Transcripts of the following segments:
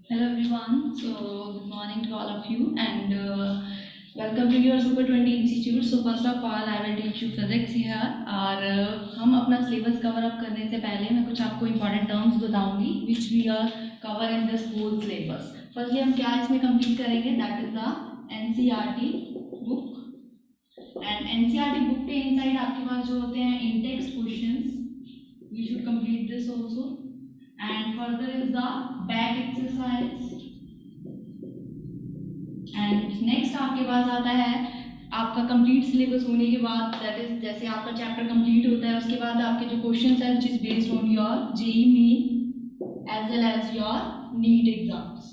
Hello everyone. So good morning to all of you and welcome to your Super 20 Institute. So first of all, I will teach you physics here. और हम अपना syllabus cover up करने से पहले मैं कुछ आपको important terms बताऊंगी which we are cover in this whole syllabus. Firstly हम क्या इसमें complete करेंगे? That is the NCERT book. And NCERT book के inside आपके पास जो होते हैं in-text questions. We should complete this also. And further is the back exercise. And next आपके पास आता है आपका कंप्लीट सिलेबस होने के बाद दैट इज जैसे आपका चैप्टर कंप्लीट होता है उसके बाद आपके जो क्वेश्चंस हैं which is based on your JEE main as well as your NEET exams.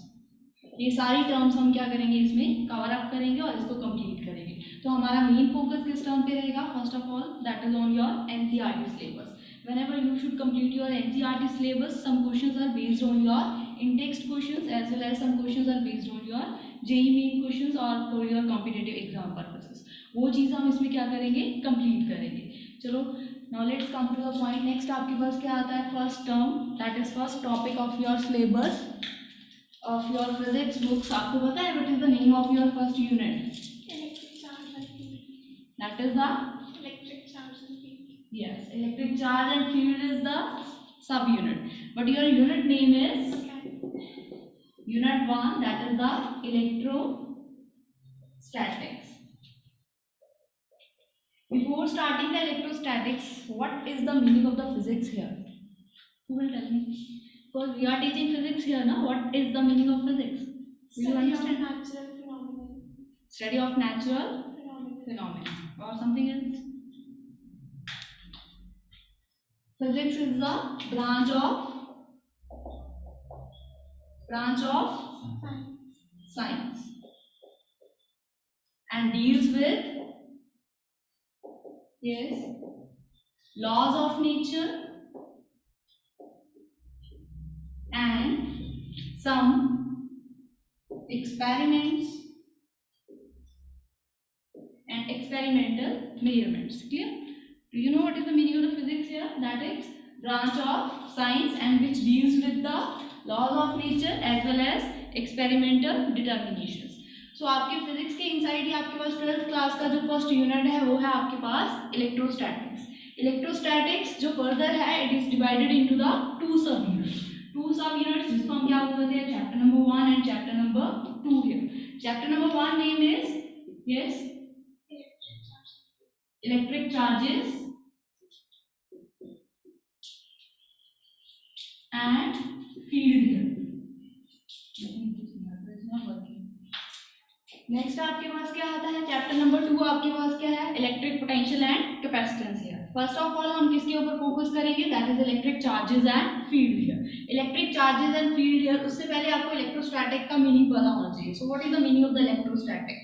ये सारी टर्म्स हम क्या करेंगे इसमें कवर अप करेंगे और इसको कंप्लीट करेंगे। तो हमारा मेन फोकस किस टर्म पे रहेगा? First of all that is on your NCERT syllabus. whenever you should complete your NCERT syllabus, some questions are based on your in-text questions as well as some questions are based on your JEE main questions or for your competitive exam purposes। वो चीज़ हम इसमें क्या करेंगे? Complete करेंगे। चलो now let's come to the point। next आपके पास क्या आता है? first term that is first topic of your syllabus of your physics books। आपको पता है what is the name of your first unit? Electric charge and field. That is the Electric charge and field. yes, electric charge and field is the subunit, but your unit name is unit 1, that is the electrostatics। before starting the electrostatics, what is the meaning of the physics here? Who will tell me? Because we are teaching physics here now, what is the meaning of physics? Do you understand? Natural phenomenon. Study of natural phenomena or something else? Physics is the branch of science and deals with yes laws of nature and some experiments and experimental measurements। Clear? Do you know what is the meaning of the physics here? That is branch of science and which deals with the laws of nature as well as experimental determinations। So आपके physics के inside he आपके पास 12th class का जो first unit है वो है आपके पास electrostatics. Electrostatics जो फर्दर है it is divided into the two सब यूनिट्स जिसको हम क्या बोलते हैं chapter number 1 and chapter number 2 here. Chapter number 1 name is yes electric charges and field here। Next आपके पास क्या आता है? चैप्टर नंबर 2 आपके पास क्या है? Electric potential and capacitance here. First of all हम किसके ऊपर फोकस करेंगे? That is electric charges and field here. Electric charges and field here. उससे पहले आपको इलेक्ट्रोस्टैटिक का मीनिंग पता होना चाहिए। सो what is the meaning of the electrostatic?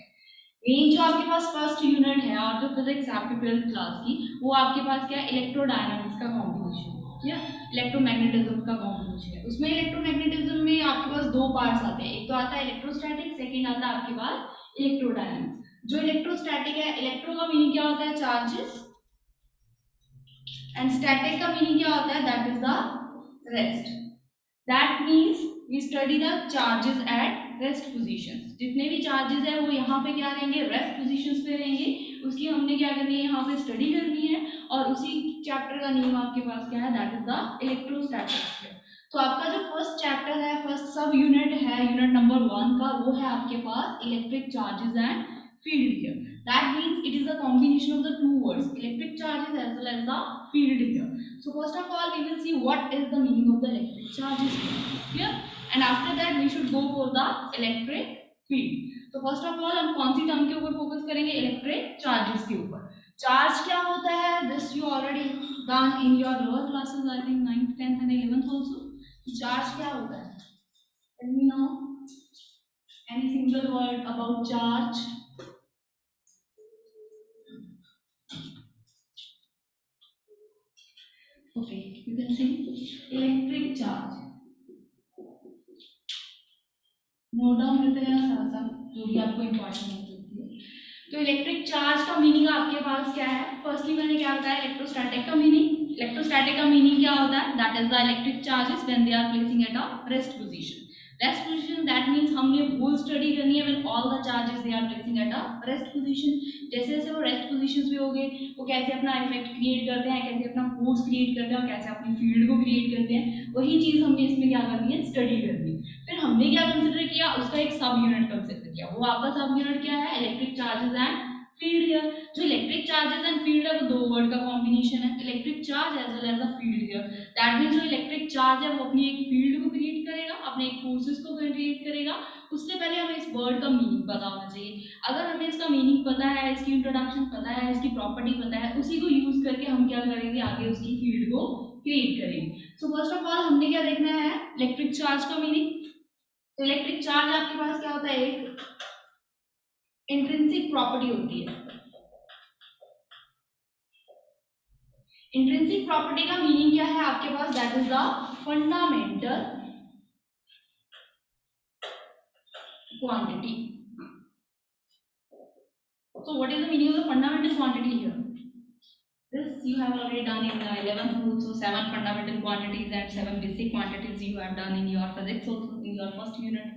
Main जो आपके पास फर्स्ट यूनिट है और जो फिजिक्स है आपकी 12th क्लास की वो आपके पास क्या है? इलेक्ट्रोडायनामिक्स का कॉम्बिनेशन या इलेक्ट्रोमैग्नेटिज्म का कॉम्बिनेशन है। उसमें इलेक्ट्रोमैग्नेटिज्म में आपके पास दो पार्ट्स आते हैं, एक तो आता है इलेक्ट्रोस्टैटिक, सेकंड आता है आपके पास इलेक्ट्रोडायनामिक्स। जो इलेक्ट्रोस्टैटिक है, इलेक्ट्रो का मीनिंग क्या होता है? चार्जेस, एंड स्टैटिक का मीनिंग क्या होता है? That is the rest. That means we study the charges at rest positions. जितने भी चार्जेस है वो यहाँ पे क्या रहेंगे? रेस्ट पोजीशंस पे रहेंगे। उसकी हमने क्या करनी है? यहाँ पे स्टडी करनी है और उसी चैप्टर का नेम आपके पास क्या है? That is the electrostatics. तो आपका जो फर्स्ट चैप्टर है, फर्स्ट सब यूनिट है, यूनिट नंबर 1 का, वो है आपके पास electric charges and field here। That means it is a combination of the two words electric charges as well as the field here। So first of all we will see what is the meaning of the electric charges here, and after that we should go for the electric field। तो first of all हम कौन सी term के ऊपर focus करेंगे? Electric charges के ऊपर। Charge क्या होता है? This you already done in your lower classes, I think 9th 10th and 11th also। Charge क्या होता है? Tell me now any single word about charge। Okay, you can see electric charge। Note down करते हैं साथ साथ जो भी आपको इम्पोर्टेंट होती है। तो इलेक्ट्रिक चार्ज का मीनिंग आपके पास क्या है? फर्स्टली मैंने क्या बताया? इलेक्ट्रोस्टैटिक का मीनिंग। इलेक्ट्रोस्टैटिक का मीनिंग क्या होता है? That is the electric charges when they are placing at a rest position. Rest position that means हमने वो स्टडी करनी है when all the charges they are placing at a rest position. जैसे जैसे वो रेस्ट पोजीशंस पे हो गए, वो कैसे अपना इफेक्ट क्रिएट करते हैं, कैसे अपना फोर्स क्रिएट करते हैं और कैसे अपनी फील्ड को क्रिएट करते हैं, वही चीज हमने इसमें क्या करनी है, स्टडी करनी है। फिर हमने क्या कंसिडर किया, उसका एक सब यूनिट कंसिडर किया। वो आपका सब यूनिट क्या है, electric charges and field here. जो इलेक्ट्रिक चार्जेस एंड फील्ड है वो दो वर्ड का कॉम्बिनेशन है, electric charge as well as the field here. That means जो इलेक्ट्रिक चार्ज है वो अपनी एक फील्ड को क्रिएट करेगा, अपने एक फोर्सेस को क्रिएट करेगा। उससे पहले हमें इस वर्ड का मीनिंग पता होना चाहिए। अगर हमें इसका मीनिंग पता है, इसकी इंट्रोडक्शन पता है, इसकी प्रॉपर्टी पता है, उसी को यूज करके हम क्या करेंगे, आगे उसकी फील्ड को क्रिएट करेंगे। सो फर्स्ट ऑफ ऑल हमने क्या देखना है, इलेक्ट्रिक चार्ज का मीनिंग। तो इलेक्ट्रिक चार्ज आपके पास क्या होता है, एक इंट्रिंसिक प्रॉपर्टी होती है। इंट्रिंसिक प्रॉपर्टी का मीनिंग क्या है आपके पास, that is the fundamental quantity. So what is the meaning of the fundamental quantity here? This you have already done in the 11th rule. So 7 fundamental quantities and 7 basic quantities you have done in your physics also in your first unit.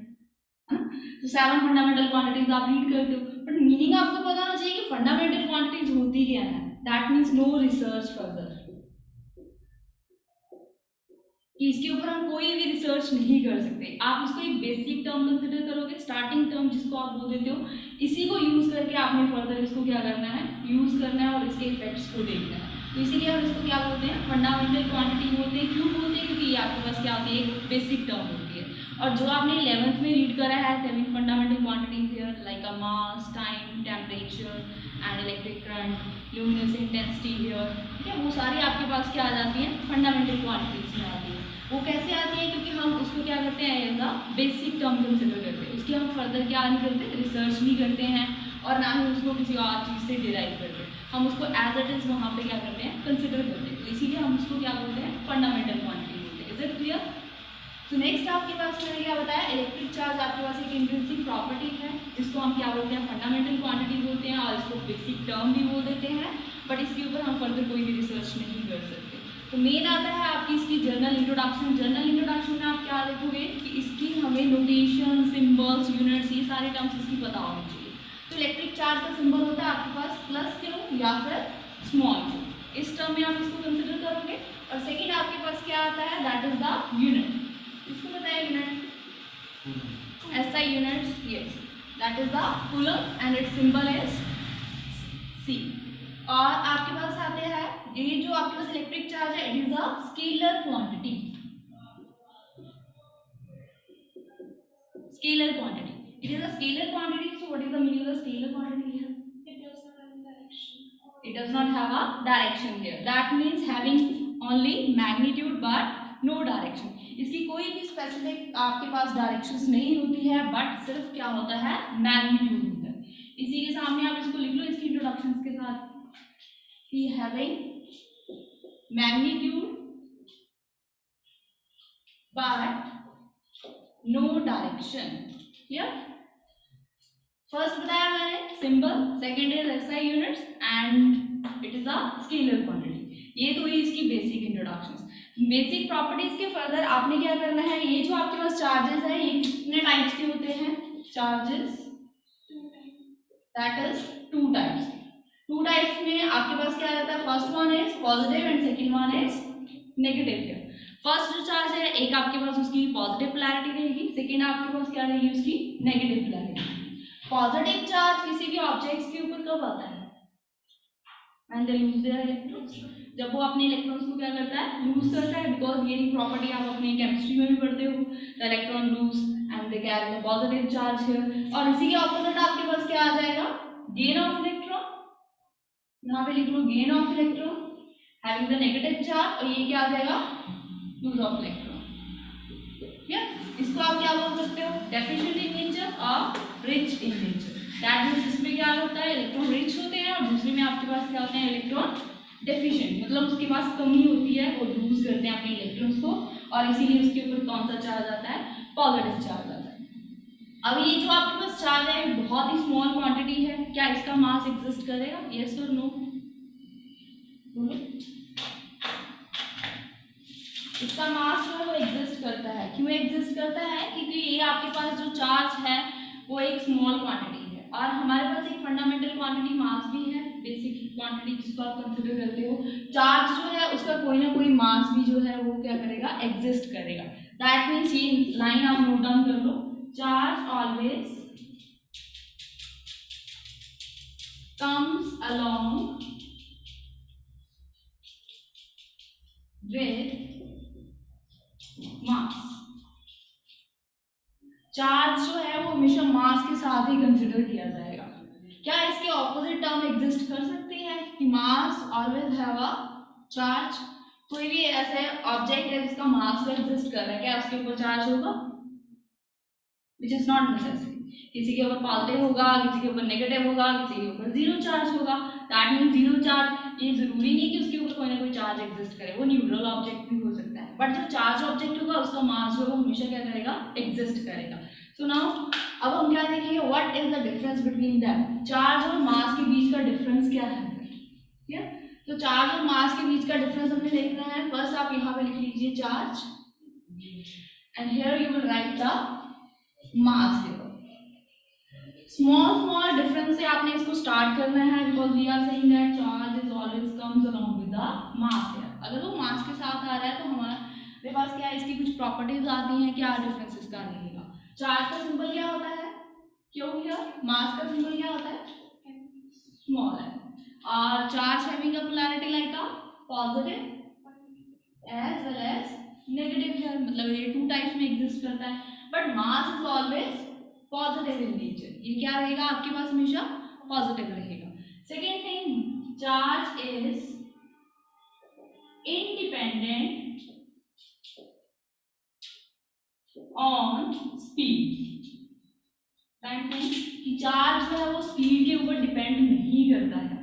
तो 7 fundamental quantities आप read करते हो, but meaning आपको पता होना चाहिए कि fundamental quantities होती क्या है। That means no research further, कि इसके ऊपर हम कोई भी रिसर्च नहीं कर सकते। आप इसको एक बेसिक टर्म कंसिडर करोगे, स्टार्टिंग टर्म जिसको आप बोल देते हो, इसी को यूज करके आपने फर्दर इसको क्या करना है, यूज करना है और इसके इफेक्ट्स को देखना है। तो इसीलिए हम इसको क्या बोलते हैं, फंडामेंटल क्वांटिटी बोलते हैं। क्यों बोलते हैं, क्योंकि ये आपके पास क्या होती है, एक बेसिक टर्म होती है। और जो आपने 11th में रीड करा है 7 fundamental quantities here like a mass, time, temperature and electric current, luminous intensity here, ठीक है, वो सारी आपके पास क्या आ जाती हैं, फंडामेंटल क्वांटिटीज में आती है। वो कैसे आती है, क्योंकि हम उसको क्या करते हैं, as a basic term consider करते हैं। उसकी हम फर्दर क्या नहीं करते, रिसर्च नहीं करते हैं और ना ही उसको किसी और चीज़ से डिराइव करते हैं। हम उसको एज इट इज वहाँ पे क्या करते हैं, कंसिडर करते हैं। तो इसीलिए हम उसको क्या बोलते हैं, फंडामेंटल क्वांटिटी बोलते हैं। Is it clear? तो नेक्स्ट आपके पास मैंने क्या बताया, इलेक्ट्रिक चार्ज आपके पास एक इंट्रिंसिक प्रॉपर्टी है, जिसको हम क्या बोलते हैं, फंडामेंटल क्वांटिटी बोलते हैं और इसको बेसिक टर्म भी बोल देते हैं। बट इसके ऊपर हम फर्दर कोई भी रिसर्च नहीं कर सकते। तो मेन आता है आपकी इसकी जर्नल इंट्रोडक्शन। जर्नल इंट्रोडक्शन में आप क्या देखोगे कि इसकी हमें नोटेशन, सिंबल्स, यूनिट्स, ये सारे टर्म्स इसकी पता होनी चाहिए। तो इलेक्ट्रिक चार्ज का सिंबल होता है आपके पास प्लस क्यू या फिर स्मॉल क्यू। इस टर्म में आप इसको कंसिडर करोगे। और सेकेंड आपके पास क्या आता है, दैट इज द यूनिट। इसको बताया unit, SI units, yes, that is the coulomb and it's symbol is C। और आपके पास आते हैं ये जो आपके पास इलेक्ट्रिक चार्ज है, it is a scalar quantity. Scalar quantity, it is a scalar quantity. So what is the meaning of scalar quantity here? It does not have a direction here. That means having only magnitude but no direction. इसकी कोई भी specific आपके पास directions नहीं होती है, but सिर्फ क्या होता है, मैग्नीट्यूड होता है। इसी के सामने आप इसको लिख लो इसकी इंट्रोडक्शंस के साथ, कि having magnitude but no direction. Clear? First बताया मैंने symbol, second is SI units and it is a scalar quantity. ये तो ही इसकी बेसिक इंट्रोडक्शंस। बेसिक प्रॉपर्टीज के फर्दर आपने क्या करना है, ये जो आपके पास चार्जेस है ये कितने टाइप्स के होते हैं, charges that is 2 types. 2 types में आपके पास क्या रहता है, first one is positive and second one is negative. First जो चार्ज है एक आपके पास उसकी पॉजिटिव पोलैरिटी रहेगी, सेकेंड आपके पास क्या रहेगी, उसकी नेगेटिव पोलैरिटी। पॉजिटिव चार्ज किसी भी ऑब्जेक्ट्स के ऊपर कब आता है, and they lose their electrons, जब वो अपने इलेक्ट्रॉन्स को क्या करता है, लूज करता है। बिकॉज ये प्रॉपर्टी आप अपने केमिस्ट्री में भी पढ़ते हो, the electron lose and they carry the positive charge here. और इसी के ऑपोजिट आपके पास क्या आ जाएगा, गेन ऑफ इलेक्ट्रॉन। यहाँ पे लिख लो gain of electron having the negative charge, और ये क्या आ जाएगा, लूज ऑफ इलेक्ट्रॉन। इसको आप क्या बोल सकते हो, डेफिशिएंट इन नेचर और rich in nature. That means इसमें क्या होता है, इलेक्ट्रॉन रिच होते हैं और दूसरे में आपके पास क्या होते हैं, इलेक्ट्रॉन डेफिशिएंट, मतलब उसके पास कमी होती है, वो लूज करते हैं अपने इलेक्ट्रॉन्स को, और इसीलिए उसके ऊपर कौन सा चार्ज आता है, पॉजिटिव चार्ज आता है। अब ये जो आपके पास चार्ज है बहुत ही स्मॉल क्वांटिटी है, क्या इसका मास एग्जिस्ट करेगा, यस और नो? इसका मास जो है वो एग्जिस्ट करता है। क्यों एग्जिस्ट करता है? क्योंकि ये आपके पास जो चार्ज है वो एक स्मॉल क्वांटिटी है और हमारे पास एक फंडामेंटल क्वांटिटी मास भी है, बेसिक क्वांटिटी जिसको आप कंसिडर करते हो। चार्ज जो है उसका कोई ना कोई मास भी जो है वो क्या करेगा, एग्जिस्ट करेगा। दैट मीन्स ये लाइन आप नोट डाउन कर लो, charge always comes along with mass. Charge जो है वो हमेशा मास के साथ ही कंसिडर किया जाएगा। क्या इसके ऑपोजिट टर्म एग्जिस्ट कर सकती है कि मास ऑलवेज हैव अ चार्ज? कोई भी ऐसे ऑब्जेक्ट है जिसका मास एग्जिस्ट कर रहा है, क्या उसके ऊपर चार्ज होगा? Which is not necessary. किसी के ऊपर पॉजिटिव होगा, किसी के ऊपर नेगेटिव होगा, किसी के ऊपर जीरो चार्ज होगा। दैट मीन जीरो चार्ज, ये जरूरी नहीं कि उसके ऊपर कोई ना कोई चार्ज एग्जिस्ट करे, वो न्यूट्रल ऑब्जेक्ट भी हो सकता है। बट जो चार्ज ऑब्जेक्ट होगा उसका मास जो है वो हमेशा क्या करेगा, एग्जिस्ट करेगा। सो नाउ अब हम क्या देखेंगे, what is the difference between them. Charge और मास के बीच का डिफरेंस क्या है? ठीक है, तो चार्ज और मास के बीच का डिफरेंस हमें देखना है। फर्स्ट आप यहाँ पे लिख लीजिए charge and here you will write the mass. Small difference से आपने इसको स्टार्ट करना है because we are saying that charge is always comes along with the mass है। अगर वो मास के साथ आ रहा है तो हमारे पास क्या है, इसकी कुछ प्रॉपर्टीज आती हैं। क्या डिफरेंस इसका रहेगा? चार्ज का सिंबल क्या होता है, क्यों हियर? मास का सिंबल क्या होता है, स्मॉल है। और charge having a polarity like a positive as well as negative here, मतलब ये टू टाइप्स में एग्जिस्ट करता है। But mass is always positive in nature, ये क्या रहेगा आपके पास, हमेशा पॉजिटिव रहेगा। Second thing, charge is independent on speed. कि चार्ज जो है वो स्पीड के ऊपर डिपेंड नहीं करता है।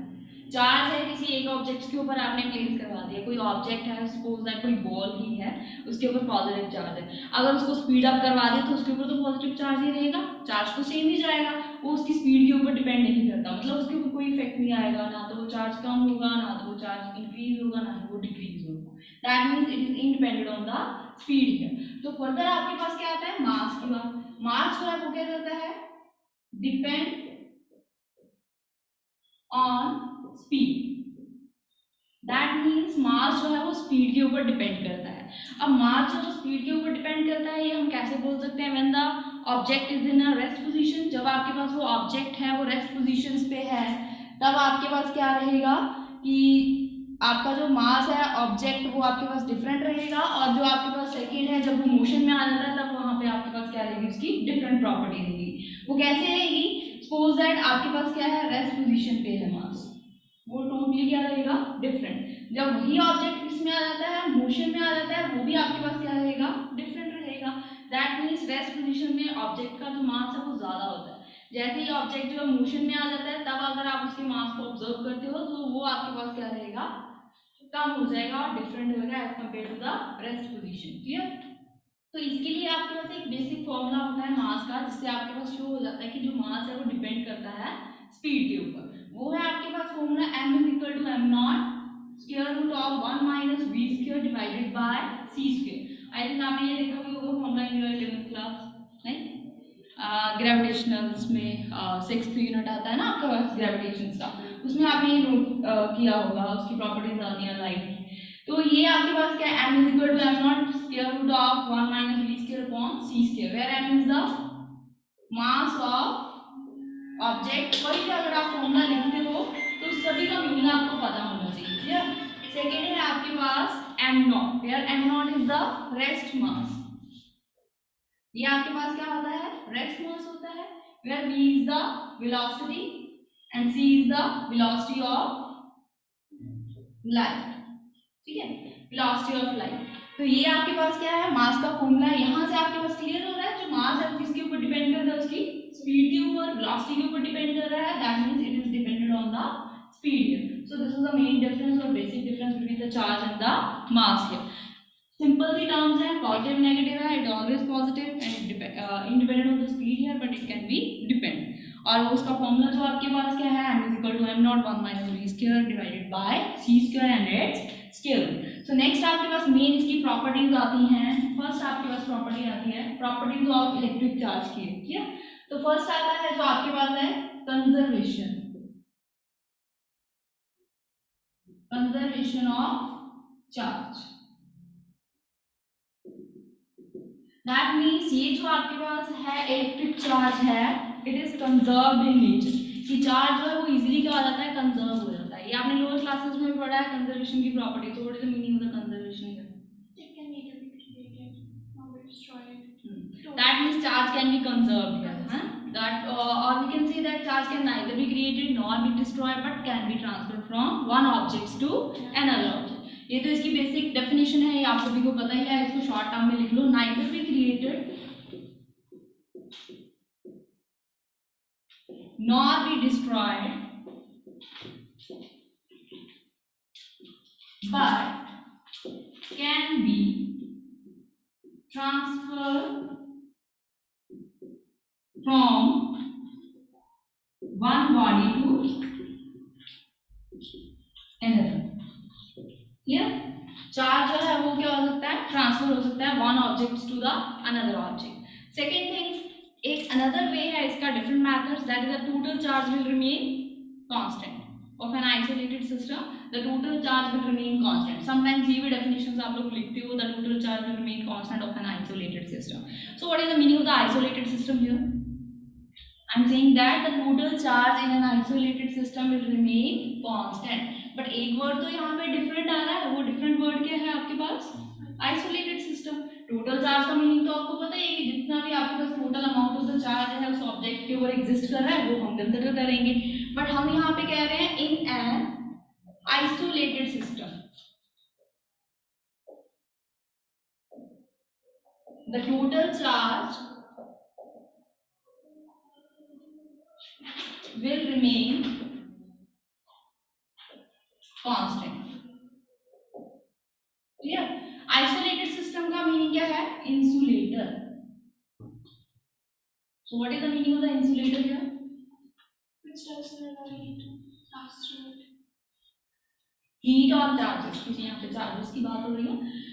चार्ज है किसी एक ऑब्जेक्ट के ऊपर आपने प्लेस करवा दिया, कोई ऑब्जेक्ट है, सपोज दैट कोई बॉल ही है, उसके ऊपर पॉजिटिव चार्ज है। अगर उसको स्पीड अप करवा दे तो उसके ऊपर तो पॉजिटिव चार्ज ही रहेगा, चार्ज तो सेम ही जाएगा, वो उसकी स्पीड के ऊपर डिपेंड नहीं करता, मतलब उसके ऊपर कोई इफेक्ट नहीं आएगा, ना तो वो चार्ज कम होगा, ना तो वो चार्ज इंक्रीज होगा, ना ही वो डिक्रीज होगा। That means it is independent on the speed here. तो फर्दर आपके पास क्या आता है, मास की बात। मास जो है वो क्या करता है, depend on speed. That means mass जो है वो स्पीड के ऊपर डिपेंड करता है। अब मास जो स्पीड के ऊपर डिपेंड करता है, ये हम कैसे बोल सकते हैं, when the object is in a rest position. जब आपके पास वो ऑब्जेक्ट है वो रेस्ट पोजीशंस पे है, तब आपके पास क्या रहेगा कि आपका जो मास है ऑब्जेक्ट वो आपके पास डिफरेंट रहेगा, और जो आपके पास सेकेंड है जब वो मोशन में आ जाता है तब वहाँ पे आपके पास क्या रहेगी, उसकी डिफरेंट प्रॉपर्टी रहेगी। वो कैसे रहेगी, सपोज दैट आपके पास क्या है, रेस्ट पोजीशन पे है मास, वो टोटली क्या रहेगा, डिफरेंट। जब वही ऑब्जेक्ट किसमें आ जाता है, मोशन में आ जाता है, वो भी आपके पास क्या रहेगा, डिफरेंट रहेगा। दैट मीन्स रेस्ट पोजीशन में ऑब्जेक्ट का जो मास है वो ज्यादा होता है। जैसे ही ऑब्जेक्ट जो है मोशन में आ जाता है, तब अगर आप उसके मास को ऑब्जर्व करते हो तो वो आपके पास क्या रहेगा, कम हो जाएगा और डिफरेंट होगा as compare to the rest position. Clear? तो इसके लिए आपके पास एक बेसिक फॉर्मूला होता है मास का, जिससे आपके पास शो हो जाता है कि जो मास है वो डिपेंड करता है स्पीड के ऊपर। वो है आपके पास formula m is equal to m not square root of 1 minus v square divided by c square. I think आपने ये देखा होगा formula in your 11th class, नहीं? ग्रेविटेशनल्स में 6th यूनिट आता है ना आपका ग्रेविटेशंस का, उसमें आपने ये नोट किया होगा, उसकी प्रॉपर्टीज आती हैं लाइट की। तो ये आपके पास क्या है, m is equal to m not square root of 1 minus v square upon c square, where m is the mass of object. कोई भी अगर आप फॉर्मूला लिखते हो तो सभी का मीनिंग आपको पता होना चाहिए। क्लियर? सेकेंड है आपके पास m not, where m not is the rest mass. ये आपके पास क्या होता है, रेस्ट मास होता है, where v is the velocity and c is the velocity of light. ठीक है, वेलोसिटी ऑफ लाइट। तो ये आपके पास क्या है, मास का फॉर्मूला है। यहाँ से आपके पास क्लियर हो रहा है, जो मास है वो किसके ऊपर डिपेंड करता है, उसकी स्पीड के ऊपर, वेलोसिटी के ऊपर डिपेंड कर रहा है। That means it is dependent on the speed here. So this is the main difference और basic difference between the charge and the mass here. Simple सी टर्म्स हैं, पॉजिटिव नेगेटिव है, it always positive and independent of the speed here, but it can be depend. और उसका formula जो आपके पास क्या है, m is equal to m not 1 minus v square divided by c square and its square root. So next आपके पास main इसकी प्रॉपर्टीज आती हैं। फर्स्ट आपके पास प्रॉपर्टी आती है प्रॉपर्टीज ऑफ इलेक्ट्रिक चार्ज की, ठीक है। तो फर्स्ट आता है जो आपके पास है conservation, conservation of charge. That means ये जो आपके पास है इलेक्ट्रिक चार्ज है, it is conserved in nature. कि चार्ज जो है वो इजीली क्या हो जाता है, कंजर्व हो जाता है। ये आपने लोअर क्लासेस में भी पढ़ा है कंजर्वेशन की प्रॉपर्टी। तो what is the meaning of the conservation? It can neither be created nor be destroyed. That means charge can be conserved here, huh? That or we can say that charge can neither be created nor be destroyed, but can be transferred from one object to another object. ये तो इसकी basic definition है, ये आप सभी को पता ही है। इसको शॉर्ट टर्म में लिख लो, neither be created nor be destroyed, but can be transferred from one body to another. Clear? Charge जो है वो क्या हो सकता है, ट्रांसफर हो सकता है one object to the another object. Second things, एक अनदर वे है इसका, different methods, that is the total charge will remain constant of an isolated system. The total charge will remain constant. Sometimes ये भी definitions आप लोग लिखते हो, the total charge will remain constant of an isolated system. So what is the meaning of the isolated system here? I am saying that the total charge in an isolated system will remain constant. But एक word तो यहाँ पे different आ रहा है, वो different word क्या है आपके पास? Isolated system. टोटल चार्ज का मीनिंग तो आपको पता ही है कि जितना भी आपके पास total amount of the charge है उस ऑब्जेक्ट के ऊपर एग्जिस्ट कर रहा है वो हम कंसीडर करेंगे। बट हम यहाँ पे कह रहे हैं in an isolated system the total charge will remain constant. Clear? Isolated system का मीनिंग क्या है? Insulator. So what is the meaning of the insulator here? Which doesn't allow heat to pass through it. Heat और charges, क्योंकि यहाँ पे charges की बात हो रही है।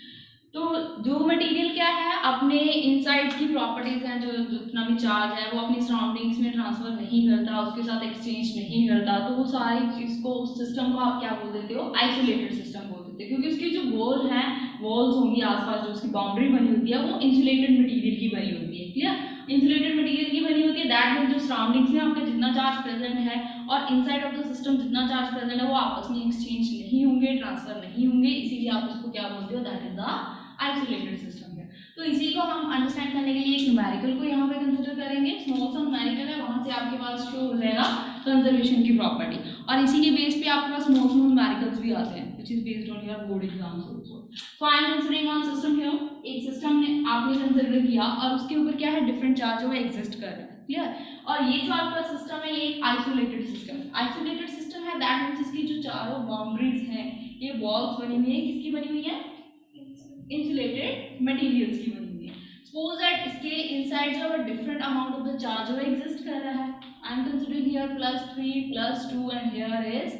तो जो मटेरियल क्या है अपने इनसाइड की प्रॉपर्टीज हैं, जो जितना भी चार्ज है वो अपनी सराउंडिंग्स में ट्रांसफर नहीं करता, उसके साथ एक्सचेंज नहीं करता, तो वो सारी चीज को, उस सिस्टम को आप क्या बोल देते हो? आइसोलेटेड सिस्टम बोल देते हो। क्योंकि उसकी जो वॉल है, वॉल्स होंगी आसपास, जो उसकी बाउंड्री बनी होती है वो इंसुलेटेड मटेरियल की बनी होती है। क्लियर? इंसुलेटेड मटेरियल की बनी होती है। दैट मीन्स जो सराउंडिंग्स में आपका जितना चार्ज प्रेजेंट है और इनसाइड ऑफ द सिस्टम जितना चार्ज प्रेजेंट है वो आपस में एक्सचेंज नहीं होंगे, ट्रांसफर नहीं होंगे, इसीलिए आप उसको क्या बोलते हो? That is the isolated system है। तो इसी को हम अंडरस्टैंड करने के लिए एक न्यूमेरिकल को यहाँ पे कंसीडर करेंगे। स्मॉल सा न्यूमेरिकल है, वहां से आपके पास शो हो जाएगा कंजर्वेशन की प्रॉपर्टी, और इसी के बेस पे आपके पास स्मॉल न्यूमेरिकल्स भी आते हैं which is based on your board exams also. So I am considering on system here. एक सिस्टम ने आपने कंसीडर किया और उसके ऊपर क्या है? डिफरेंट चार्ज वो एग्जिस्ट कर रहा है। क्लियर? और ये जो आपका सिस्टम है ये एक आइसोलेटेड सिस्टम है। आइसोलेटेड सिस्टम है, दैट मीन्स इसकी जो चारों बाउंड्रीज हैं, ये वॉल्स बनी हुई है, किसकी बनी हुई है? इंसुलेटेड मटेरियल्स की बनी हुई है। सपोज दैट इसके इनसाइड जो है different amount of the charge वो एग्जिस्ट कर रहा है। I am considering here +3 +2 and here is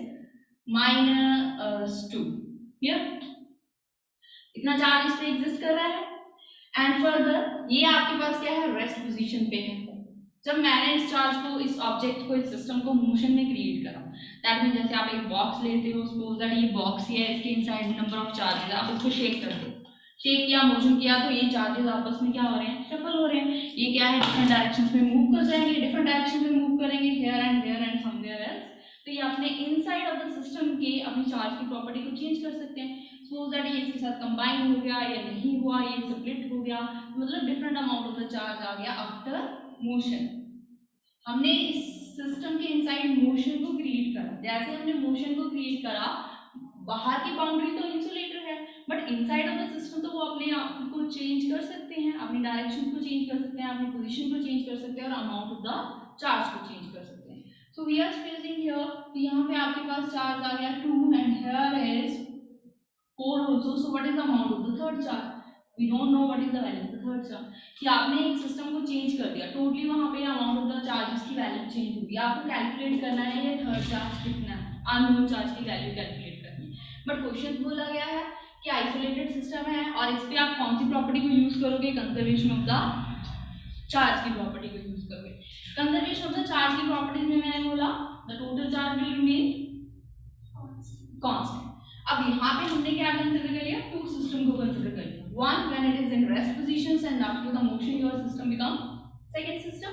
-2। Clear? इतना चार्ज इस पे एग्जिस्ट कर रहा है। एंड फर्दर ये आपके पास क्या है? रेस्ट पोजीशन पे है। जब मैंने इस चार्ज को, इस ऑब्जेक्ट को, इस सिस्टम को मोशन में क्रिएट करा, दैट मीन जैसे आप एक बॉक्स लेते हो, सपोज दैट ये बॉक्स ही है, इसके इनसाइड नंबर ऑफ चार्जेस, आप इसको शेक करते हो, शेक किया, मोशन किया, तो ये चार्जेस आपस में क्या हो रहे हैं? शफल हो रहे हैं। ये क्या है? डिफरेंट डायरेक्शंस में मूव कर जाएंगे, डिफरेंट डायरेक्शन में मूव करेंगे, हियर एंड समवेयर एल्स। तो ये अपने इनसाइड ऑफ द सिस्टम के अपनी चार्ज की प्रॉपर्टी को चेंज कर सकते हैं। सपोज दैट ये इसके साथ कंबाइन हो गया या नहीं हुआ, ये स्प्लिट हो गया, मतलब different amount of the charge आ गया आफ्टर मोशन। हमने इस सिस्टम के इनसाइड मोशन को क्रिएट करा। जैसे हमने मोशन को क्रिएट करा, बाहर की बाउंड्री तो इंसुलेटर है, but inside of the system तो वो अपने आप को चेंज कर सकते हैं, अपनी डायरेक्शन को चेंज कर सकते हैं, अपनी पोजीशन को चेंज कर सकते हैं और अमाउंट ऑफ द चार्ज को चेंज कर सकते हैं। So we are spacing here, तो यहाँ पे आपके पास चार्ज आ गया 2 and here is 4 also. So what is the amount of the third charge? We don't know what is the value of the third charge. कि आपने एक सिस्टम को चेंज कर दिया, टोटली वहाँ पे अमाउंट ऑफ द चार्जेस की value change होगी। आपको कैलकुलेट करना है ये थर्ड चार्ज कितना है, अननोन चार्ज की वैल्यू कैलकुलेट करनी है। बट क्वेश्चन बोला गया है कि आइसोलेटेड सिस्टम है और इस पे आप कौन सी प्रॉपर्टी को यूज करोगे, कंजर्वेशन ऑफ द चार्ज की प्रॉपर्टी को यूज करोगे। कंजर्वेशन ऑफ द चार्ज की प्रॉपर्टी में मैंने बोला the total charge will remain constant. अब यहाँ पे हमने क्या कंसीडर कर लिया, टू सिस्टम को कंसीडर कर लिया, one when it is in rest positions and after the motion your system become second system.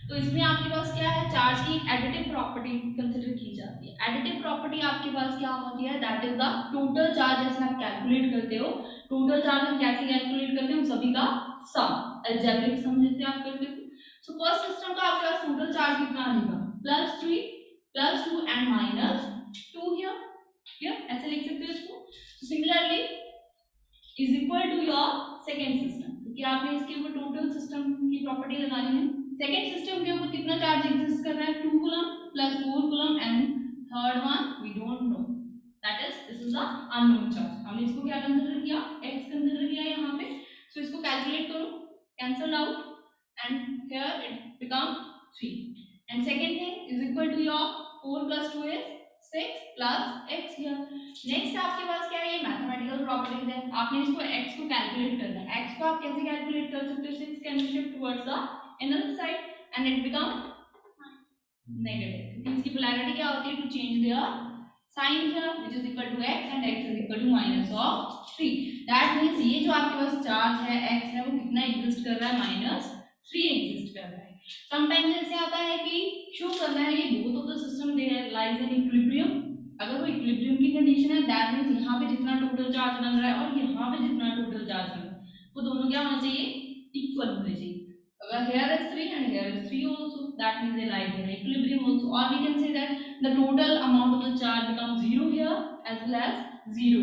तो इसमें आपके पास क्या है, चार्ज की एडिटिव प्रॉपर्टी कंसीडर की जाती है। एडिटिव प्रॉपर्टी आपके पास क्या होती है, that is the total charge जैसे आप कैलकुलेट करते हो, टोटल चार्ज हम कैसे कैलकुलेट करते हैं, उन सभी का सम, अलजेब्रिक सम जैसे आप करते हो। सो फर्स्ट सिस्टम का आपके पास टोटल चार्ज कितना आएगा, +3 +2 एंड -2 हियर, ऐसे लिख सकते हो इसको। Similarly is equal to your second system, क्योंकि आपने इसके ऊपर टोटल सिस्टम की प्रॉपर्टी लगानी है। सेकेंड सिस्टम के ऊपर कितना चार्ज एग्जिस्ट कर रहा है, 2 coulomb +4 coulomb and third one we don't know, that is this is the unknown charge. हमने इसको क्या कंसीडर किया, x कंसीडर किया यहाँ पे। सो इसको कैलकुलेट करो, cancel out and here it become 3 and second thing is equal to your 4 + 2 is 6 + x here. Next आपके पास क्या है, ये मैथमेटिकल प्रॉपर्टीज है, आपने इसको x को कैलकुलेट करना है। x को आप कैसे कैलकुलेट कर सकते हो, 6 can shift towards the another side and it become negative, क्योंकि इसकी पोलैरिटी क्या होती है, to change their sign here which is equal to x and x is equal to -3। That means ये जो आपके पास चार्ज है x है वो कितना एग्जिस्ट कर रहा है, -3 एग्जिस्ट कर रहा है। समटाइम्स ऐसे आता है कि शो करना है ये both of the system they lies in equilibrium. अगर वो इक्विलिब्रियम की कंडीशन है दैट मींस यहाँ पे जितना टोटल चार्ज बन रहा है और यहाँ पे जितना टोटल चार्ज बन रहा है वो दोनों क्या होना चाहिए, इक्वल होने चाहिए। Here is 3 and here is 3 also, that means they lies in equilibrium also, or we can say that the total amount of the charge becomes 0 here as well as 0।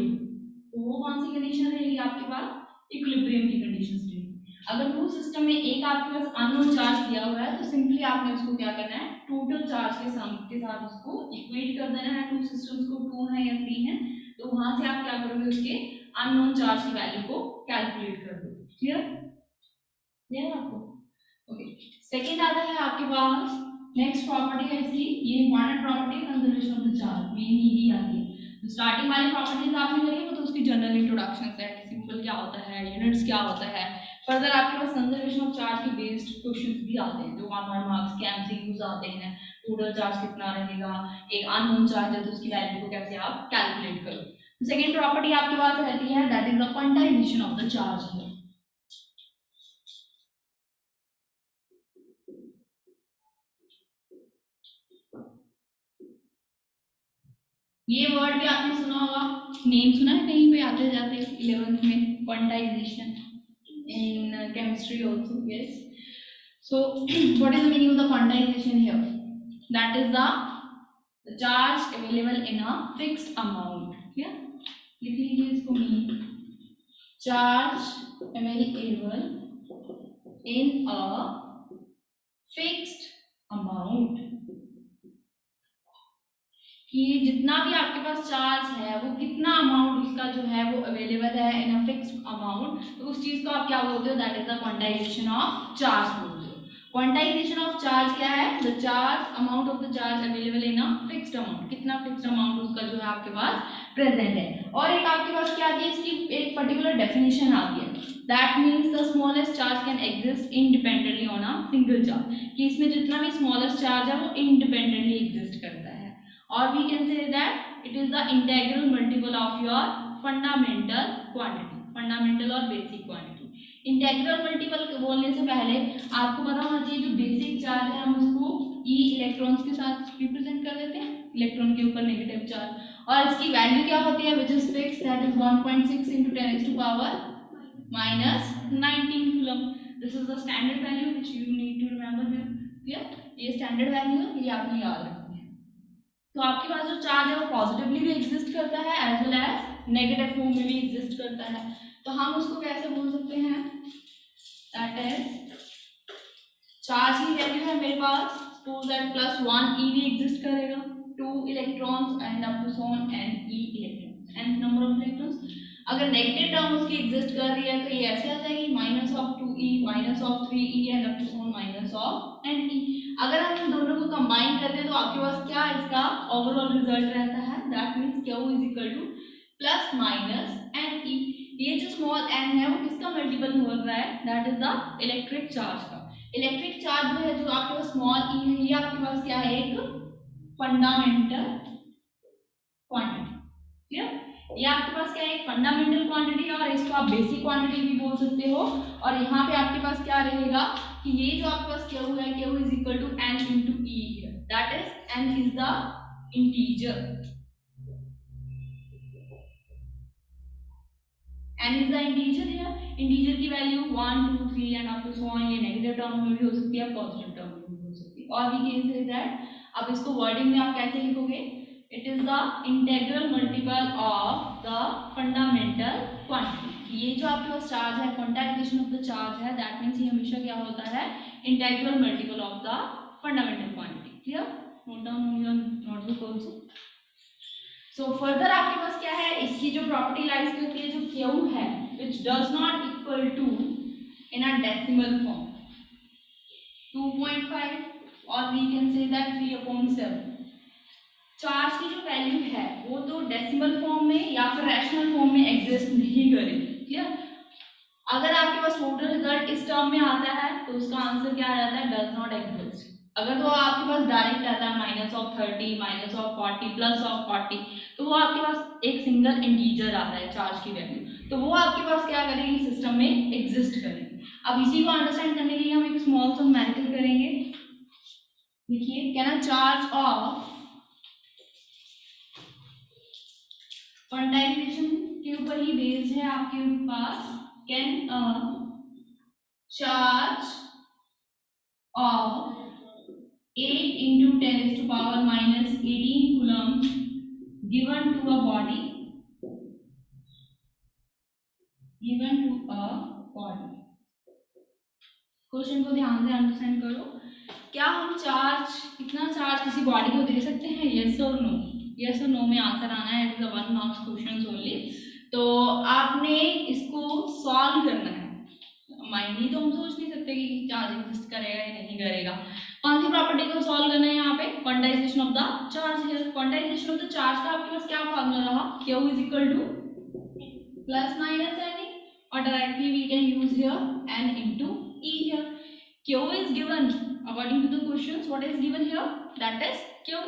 तो वो कौन सी कंडीशन रहेगी आपके पास, equilibrium की conditions रहेगी। अगर to system में एक आपके पास अननोन चार्ज दिया हुआ है तो सिंपली आपने उसको क्या करना है, टोटल चार्ज के सम के साथ उसको इक्वेट कर देना है। टू सिस्टम्स को 2 है या 3 है तो वहां से आप क्या करोगे, उसके अननोन चार्ज की वैल्यू को कैलकुलेट कर दोगे। क्लियर आपको, ओके। सेकेंड आता है आपके पास, नेक्स्ट प्रॉपर्टी है इसकी, ये important property conservation of the charge, main यही आती है। तो स्टार्टिंग वाली प्रॉपर्टीज आपने करी वो तो उसकी जनरल इंट्रोडक्शन है, सिंपल क्या होता है, यूनिट्स क्या होता है। फर्दर आपके पास कंजर्वेशन ऑफ चार्ज के बेस्ड क्वेश्चंस भी आते हैं जो 1 मार्क्स के एमसीक्यूज आते हैं। टोटल चार्ज कितना रहेगा, एक अननोन चार्ज है तो उसकी वैल्यू को कैसे आप कैलकुलेट करो। सेकेंड प्रॉपर्टी आपके पास रहती है that is the quantization of the charge है। ये वर्ड भी आपने सुना होगा, नेम सुना है कहीं पे आते जाते 11th में, quantization in chemistry also, yes. So what is the meaning of the quantization here, that is the charge available in a fixed amount. क्या लिख लीजिए इसको, mean charge available in a fixed amount, कि जितना भी आपके पास चार्ज है वो कितना अमाउंट उसका जो है वो अवेलेबल है इन अ फिक्स्ड अमाउंट, तो उस चीज को आप क्या बोलते हो, that is the quantization of charge बोलते हो। क्वांटाइजेशन ऑफ चार्ज क्या है, the charge amount of the charge available in a fixed amount, कितना फिक्स्ड अमाउंट उसका जो है आपके पास प्रेजेंट है। और एक आपके पास क्या आती है, इसकी एक पर्टिकुलर डेफिनेशन आती है, that means the smallest charge can exist independently on a single charge, कि इसमें जितना भी स्मॉलेस्ट चार्ज है वो इंडिपेंडेंटली एग्जिस्ट करता है। Or we can say that it is the integral multiple of your fundamental quantity, fundamental और basic quantity। Integral multiple बोलने से पहले आपको पता होना चाहिए जो बेसिक चार्ज है हम उसको ई इलेक्ट्रॉन्स के साथ रिप्रेजेंट कर देते हैं, इलेक्ट्रॉन के ऊपर नेगेटिव चार्ज, और इसकी वैल्यू क्या होती है, which is fix, that is 1.6 into 10⁻⁻19 coulomb. This is the standard value which you need to remember here. Clear, ये स्टैंडर्ड वैल्यू है, ये आपने याद रखना है। तो आपके पास जो चार्ज है वो पॉजिटिवली भी एग्जिस्ट करता है as well as negative form में भी एग्जिस्ट करता है। तो हम उसको कैसे बोल सकते हैं, दैट इज चार्ज की वैल्यू है मेरे पास, सपोज दैट +1 ई भी एग्जिस्ट करेगा, 2 electrons and up to so on n e electrons, n number of electrons. अगर नेगेटिव टर्म उसकी एग्जिस्ट कर रही है तो ये ऐसे आ जाएगी -2e -3e and up to so on -ne। अगर हम इन दोनों को कंबाइन करते हैं तो आपके पास क्या इसका ओवरऑल रिजल्ट रहता है, that means Q is equal to plus minus n e. ये जो स्मॉल एन है वो किसका मल्टीपल हो रहा है, that is the electric charge का। इलेक्ट्रिक चार्ज जो है, जो आपके पास स्मॉल ई है, ये आपके पास क्या है, एक फंडामेंटल क्वांटिटी। क्लियर? ये आपके पास क्या है, एक फंडामेंटल क्वांटिटी है, और इसको आप बेसिक क्वांटिटी भी बोल सकते हो। और यहाँ पे आपके पास क्या रहेगा कि ये जो आपके पास क्यू है, Q is equal to n into e here, that is n is the integer, n is the integer है। इंटीजर की value 1 2 3 and up to so on. ये नेगेटिव टर्म में भी हो सकती है, पॉजिटिव टर्म में भी हो सकती है। और भी केस है दैट, अब इसको वर्डिंग में आप कैसे लिखोगे, it is the integral multiple of the fundamental quantity. ये जो आपके पास चार्ज है, क्वांटाइजेशन ऑफ द चार्ज है, दैट मीन्स ये हमेशा क्या होता है, integral multiple of the fundamental quantity. Clear? Note down on your notebook also. So further आपके पास क्या है, इसकी जो प्रॉपर्टी लाइज करती है, जो क्यू है which does not equal to in a decimal form 2.5 और we can say that 3/7। Charge की जो वैल्यू है वो तो डेसिमल फॉर्म में या फिर रैशनल फॉर्म में एग्जिस्ट नहीं करेगी। क्लियर? अगर आपके पास टोटल रिजल्ट इस टर्म में आता है तो उसका आंसर क्या आ जाता है, डज नॉट एग्जिस्ट। अगर तो आपके पास डायरेक्ट आता है -30, -40, +40, तो वो आपके पास एक सिंगल इंटीजर आता है चार्ज की वैल्यू, तो वो आपके पास क्या करेगी, सिस्टम में एग्जिस्ट करेगी। अब इसी को अंडरस्टैंड करने के लिए हम एक स्मॉल सा न्यूमेरिकल करेंगे। देखिए, क्या ना, चार्ज ऑफ क्वांटाइजेशन के ऊपर ही बेस्ड है आपके पास। Can charge of 8 into 10⁻⁻18 coulombs given to a body, क्वेश्चन को ध्यान से अंडरस्टैंड करो। क्या हम चार्ज, इतना चार्ज किसी बॉडी को दे सकते हैं, यस और नो? यस और नो में आंसर आना है, it is a 1 marks question only. तो आपने इसको सॉल्व करना है। माइंडली तो हम सोच नहीं सकते कि चार्ज एग्जिस्ट करेगा या नहीं करेगा। कौन सी प्रॉपर्टी को सॉल्व करना है यहाँ पे, क्वांटाइजेशन ऑफ द चार्ज है। क्वांटाइजेशन ऑफ द चार्ज का आपके पास क्या फॉर्मूला रहा, Q is equal to plus minus N, और directly we can use here N into E here. Q is given according to the questions, what is given here, that is Q,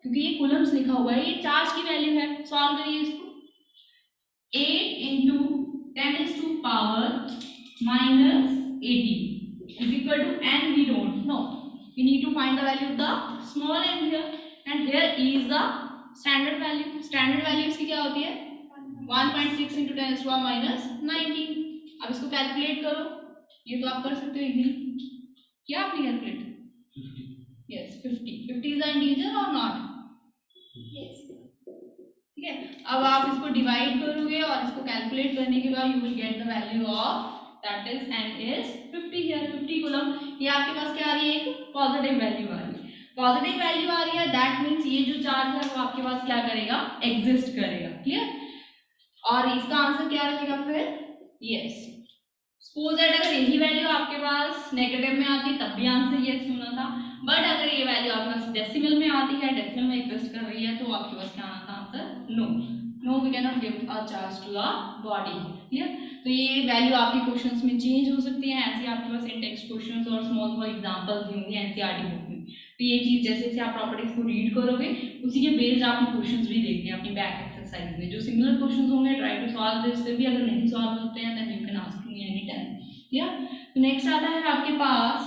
क्योंकि ये Coulomb's लिखा हुआ है, ये charge की value है। Solve करिए इसको, 8 into 10⁻⁻18 is equal to n, we don't know, we need to find the value of the small n here, and here is the standard value। standard value इसकी क्या होती है, 1.6 into 10⁻⁻19। अब इसको कैलकुलेट करो, ये तो आप कर सकते हो इजीली। क्या आपने calculate, yes 50 is the integer और नॉट, Yes. ठीक है। अब आप इसको डिवाइड करोगे और इसको कैलकुलेट करने के बाद you will get the value of that is n is 50 here, 50 coulomb. ये आपके पास क्या आ रही है, एक पॉजिटिव वैल्यू आ रही है। पॉजिटिव वैल्यू आ रही है, दैट मींस ये जो चार्ज है वो आपके पास क्या करेगा, एग्जिस्ट करेगा। क्लियर? और इसका आंसर क्या रहेगा फिर, यस। सपोज दैट अगर यही वैल्यू आपके पास नेगेटिव में आती तब भी आंसर यस होना था, बट अगर ये वैल्यू आपके पास डेसिमल में आती है, डेसिमल में एग्जिस्ट कर रही है, तो आपके पास क्या आना था answer, no. No we can not give a charge to the body. Clear? तो ये वैल्यू आपके क्वेश्चंस में चेंज हो सकती है, ऐसे आपके पास इन टेक्स्ट क्वेश्चंस और स्मॉल स्मॉल एग्जांपल्स भी होंगे एनसीईआरटी बुक में। तो ये चीज जैसे जैसे आप प्रॉपर्टीज को रीड करोगे उसी के बेस्ड आपने क्वेश्चंस भी देखने हैं अपनी बैक एक्सरसाइज में। जो सिमिलर क्वेश्चंस होंगे ट्राई टू सॉल्व दिस, भी अगर नहीं सॉल्व होते हैं then you can ask me any time. Clear? तो नेक्स्ट आता है आपके पास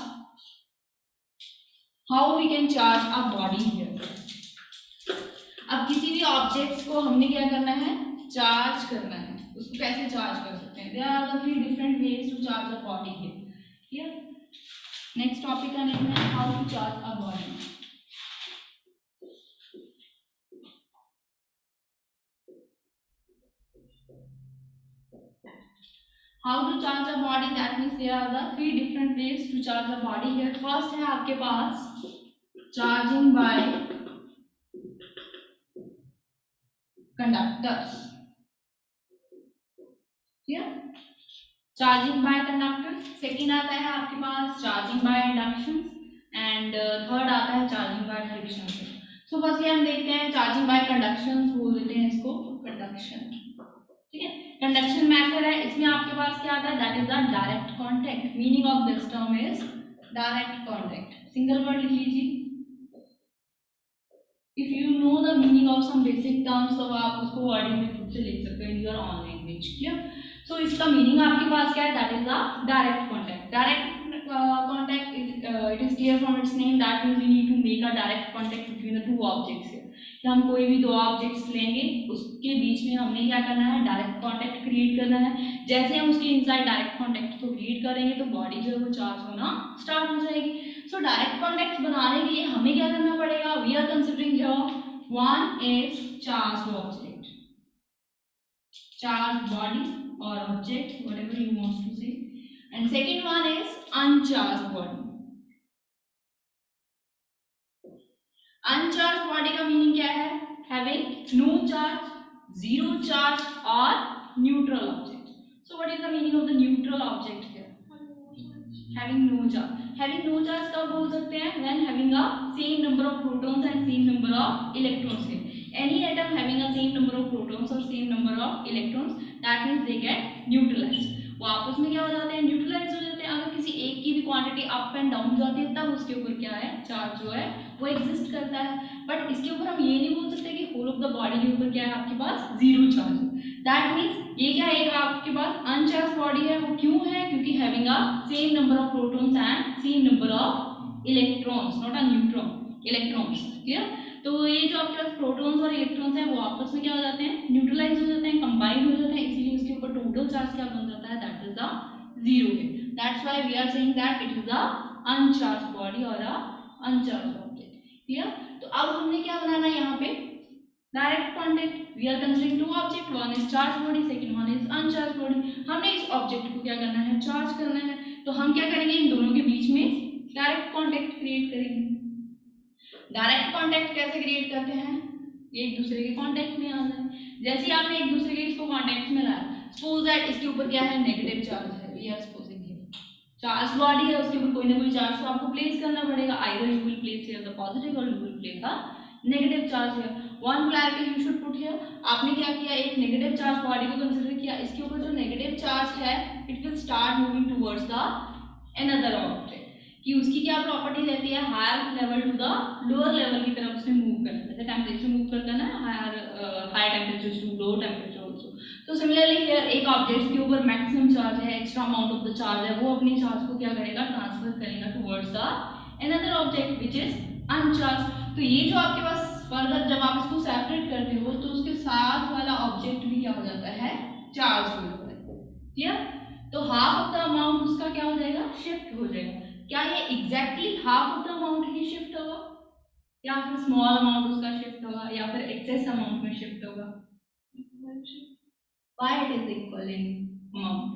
how we can charge a body here. अब किसी भी ऑब्जेक्ट्स को हमने क्या करना है, चार्ज करना है। उसको कैसे चार्ज कर सकते हैं, there are the 3 different ways to charge a body here. Clear? Next topic का नेम है how to charge a body. How to charge a body, that means there are the 3 different ways to charge a body here। First है आपके पास charging by conductors. Clear? Charging by conductors. Second आता है आपके पास charging by induction, and third आता है charging by friction. So firstly हम देखते हैं चार्जिंग बाय कंडक्शन, बोल देते हैं इसको कंडक्शन। ठीक है। कंडक्शन मेथड है, इसमें आपके पास क्या आता है, that is the direct contact. Meaning of this term is direct contact. Single word लिख लीजिए। If you know the meaning of some basic terms तो आप उसको वर्डिंग में खुद से लिख सकते हो in your own language. Clear. So इसका मीनिंग आपके पास क्या है, that is the direct contact. Direct contact is it is clear from its name that means we need to make a direct contact between the two objects. हम कोई भी दो objects लेंगे, उसके बीच में हमने क्या करना है, डायरेक्ट कांटेक्ट क्रिएट करना है। जैसे हम उसके इनसाइड डायरेक्ट कांटेक्ट को क्रिएट करेंगे तो बॉडी जो है वो चार्ज होना स्टार्ट हो जाएगी। सो डायरेक्ट कांटेक्ट बनाने के लिए हमें क्या करना पड़ेगा, we are considering here one is charged object, charged body or object, whatever you want to say, and second one is uncharged body. Uncharged body का मीनिंग क्या है, having no charge, zero charge or neutral object. So what is the meaning of the neutral object here? Having no charge. Having no charge कब बोल सकते हैं, when having a same number of protons and same number of electrons है। Any atom having a same number of protons or same number of electrons, that means they get neutralized. वो आपस में क्या हो जाते हैं, न्यूट्रलाइज हो जाते हैं। अगर किसी एक की भी क्वांटिटी अप एंड डाउन जाती है तब उसके ऊपर क्या है, चार्ज जो है वो एग्जिस्ट करता है। बट इसके ऊपर हम ये नहीं बोल सकते कि होल ऑफ द बॉडी के ऊपर क्या है आपके पास, जीरो चार्ज है। दैट मीन्स ये क्या है, आपके पास अनचार्ज बॉडी है। वो क्यों है, क्योंकि having a same number of protons and same number of electrons, not a neutron, electrons. Clear. तो ये जो आपके पास प्रोटॉन्स और इलेक्ट्रॉन्स हैं वो आपस में क्या हो जाते हैं, न्यूट्रलाइज हो जाते हैं, कंबाइन हो जाते हैं, इसीलिए उसके ऊपर टोटल चार्ज क्या बन जाता है, दैट इज द जीरो है। That's why we are saying that it is a uncharge body और अ अनचार्ज ऑब्जेक्ट। क्लियर। तो अब हमने क्या बनाना है यहाँ पे, direct contact. We are considering two object, one is charge body, second one is uncharge body. हमने इस ऑब्जेक्ट को क्या करना है, चार्ज करना है। तो हम क्या करेंगे, इन दोनों के बीच में डायरेक्ट कांटेक्ट क्रिएट करेंगे। डायरेक्ट कांटेक्ट कैसे क्रिएट करते हैं, एक दूसरे के कांटेक्ट में आ जाए। जैसे ही आपने एक दूसरे के इसको कांटेक्ट में लाया, सपोज दैट इसके ऊपर क्या है, नेगेटिव चार्ज है, we are supposing charge body है, उसके ऊपर कोई ना कोई चार्ज तो आपको प्लेस करना पड़ेगा। Either you will place here the positive और you will place the negative charge here. One polarity you should put here. आपने क्या किया, एक नेगेटिव चार्ज बॉडी को कंसीडर किया, इसके ऊपर जो नेगेटिव चार्ज है it will start moving towards the another object, कि उसकी क्या प्रॉपर्टी रहती है, higher level to the lower level की तरफ उसने मूव करना है। जैसे टेम्परेचर मूव करता है ना, higher temperature to low temperature also. तो सिमिलरली हियर एक ऑब्जेक्ट के ऊपर मैक्सिमम चार्ज है, extra amount of the charge है, वो अपने चार्ज को क्या करेगा, ट्रांसफर करेगा towards the another object which is uncharge. तो ये जो आपके पास फर्दर जब आप इसको सेपरेट करते हो तो उसके साथ वाला ऑब्जेक्ट भी क्या हो जाता है, चार्ज हो जाता है। क्लियर। तो हाफ ऑफ द अमाउंट उसका क्या हो जाएगा, शिफ्ट हो जाएगा। क्या ये exactly half of the amount he shift होगा, या फिर स्मॉल अमाउंट उसका शिफ्ट होगा, या फिर एक्सेस अमाउंट में शिफ्ट होगा। Why it is equal in amount?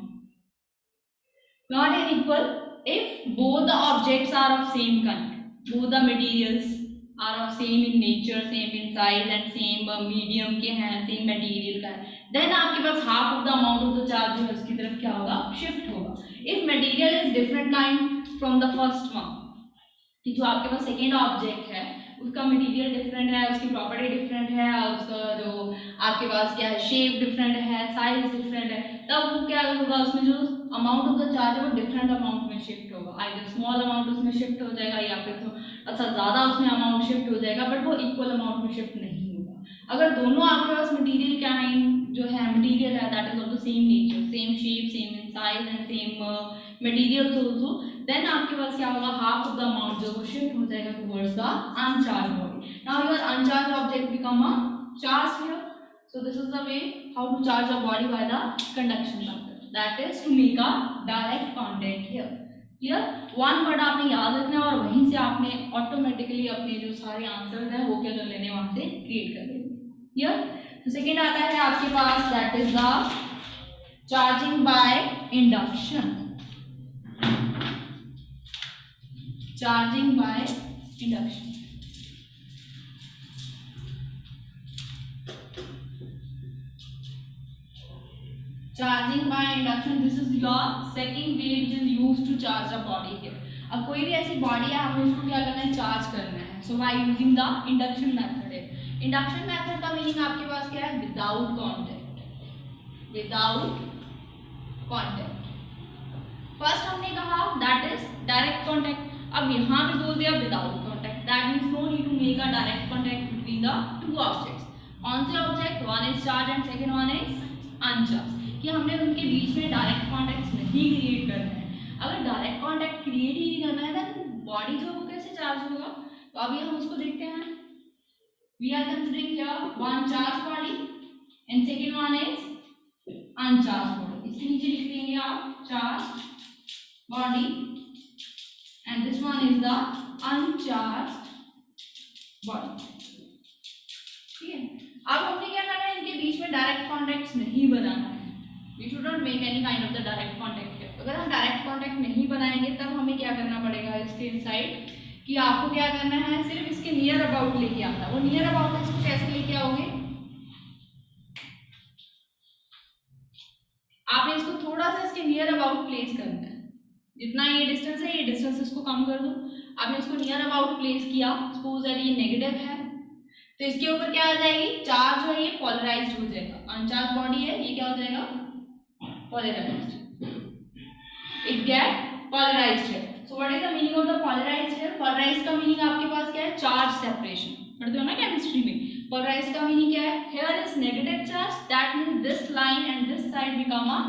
Not in equal if both the objects are of same kind, both the materials are of same in nature, same in size and same medium के हैं, same material का है, then आपके पास half of the amount of the charge जो है उसकी तरफ क्या होगा, shift होगा। If material is different kind from the first one, कि जो आपके पास सेकेंड ऑब्जेक्ट है उसका मटेरियल डिफरेंट है, उसकी प्रॉपर्टी डिफरेंट है, उसका जो आपके पास क्या है, शेप डिफरेंट है, साइज डिफरेंट है, तब वो क्या होगा, उसमें जो अमाउंट ऑफ द चार्ज है वो डिफरेंट अमाउंट में शिफ्ट होगा। आइदर स्मॉल अमाउंट उसमें शिफ्ट हो जाएगा या फिर थोड़ा सा ज़्यादा उसमें अमाउंट शिफ्ट हो जाएगा, बट वो इक्वल अमाउंट में शिफ्ट नहीं होगा। अगर दोनों आपके पास मटीरियल क्या है, जो है मटीरियल है that is of the same nature, same shape, same in size and same materials also, then आपके पास क्या होगा, हाफ ऑफ द अमाउंट जो वो शिफ्ट हो जाएगा towards the uncharge body. Now your uncharge object become a charge here. So this is the way how to charge a body by the conduction method, that is to make a direct contact here. Clear. One word आपने याद रखना है और वहीं से आपने automatically अपने जो सारे आंसर्स हैं वो क्या कर लेने, वहां से क्रिएट कर लेने। क्लियर। तो सेकेंड आता है आपके पास, that is the charging by induction. Charging by induction. Charging by induction, this is your second way which is used to charge a body here. अब कोई भी ऐसी बॉडी है, आपको उसको क्या करना है, चार्ज करना है। So by using the induction method है। इंडक्शन मेथड का मीनिंग आपके पास क्या है, without contact. Without contact. First हमने कहा दैट इज डायरेक्ट कॉन्टैक्ट, अब यहाँ पे बोल दिया without contact, that means no need to make a direct contact between the two objects. कौन से object, one is charge and second one is uncharge, कि हमने उनके बीच में डायरेक्ट कॉन्टैक्ट नहीं क्रिएट करना है। अगर डायरेक्ट कॉन्टैक्ट क्रिएट ही नहीं करना है तो बॉडी जो है वो कैसे चार्ज होगा, तो अभी हम उसको देखते हैं। We are considering here one charge body and second one is uncharge body. इसके नीचे लिख देंगे आप charge body and this one is the uncharged body। ठीक है, अब हमने क्या करना है, इनके बीच में डायरेक्ट कॉन्टैक्ट नहीं बनाना है। We should not make any kind of the direct contact here। अगर हम डायरेक्ट कॉन्टैक्ट नहीं बनाएंगे तब हमें क्या करना पड़ेगा इसके इनसाइड, कि आपको क्या करना है, सिर्फ इसके नियर अबाउट लेके आना। वो नियर अबाउट इसको कैसे लेके आओगे, आपने इसको थोड़ा सा इसके नियर अबाउट प्लेस करना है। जितना ये डिस्टेंस है, ये डिस्टेंस इसको कम कर दो। आपने इसको नियर अबाउट प्लेस किया, सपोज दैट ये नेगेटिव है, तो इसके ऊपर क्या आ जाएगी, चार्ज है ये पोलराइज्ड हो जाएगा। अनचार्ज बॉडी है, ये क्या हो जाएगा, पोलराइज्ड, इट गेट पोलराइज्ड है। So what is the meaning of the polarized है, पोलराइज्ड का मीनिंग आपके पास क्या है, चार्ज सेपरेशन, पढ़ते हो ना केमिस्ट्री में। पोलराइज्ड का मीनिंग क्या है, here is negative charge, that means this line and this side become a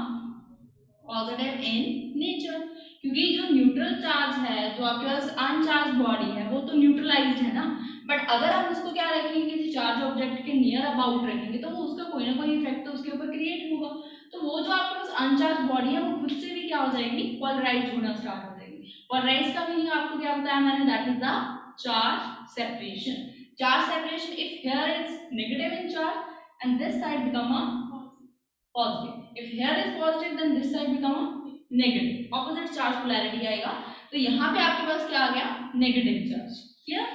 positive in nature, क्योंकि जो न्यूट्रल चार्ज है, जो आपके पास अनचार्ज बॉडी है, वो तो न्यूट्रलाइज्ड है ना। बट अगर हम उसको क्या रखेंगे, किसी चार्ज ऑब्जेक्ट के नियर अबाउट रखेंगे, तो वो उसका कोई ना कोई इफेक्ट तो उसके ऊपर क्रिएट होगा। तो वो जो आपके पास अनचार्ज बॉडी है, वो खुद से भी क्या हो जाएगी, पोलराइज्ड होना स्टार्ट हो जाएगी। पोलराइज्ड का मीनिंग आपको क्या बताया मैंने, that is the charge separation. Charge separation, if here is negative in charge and this side become a positive, if here is positive then this side become a negative, opposite charge polarity आएगा। तो यहाँ पे आपके पास क्या आ गया, negative charge. Clear,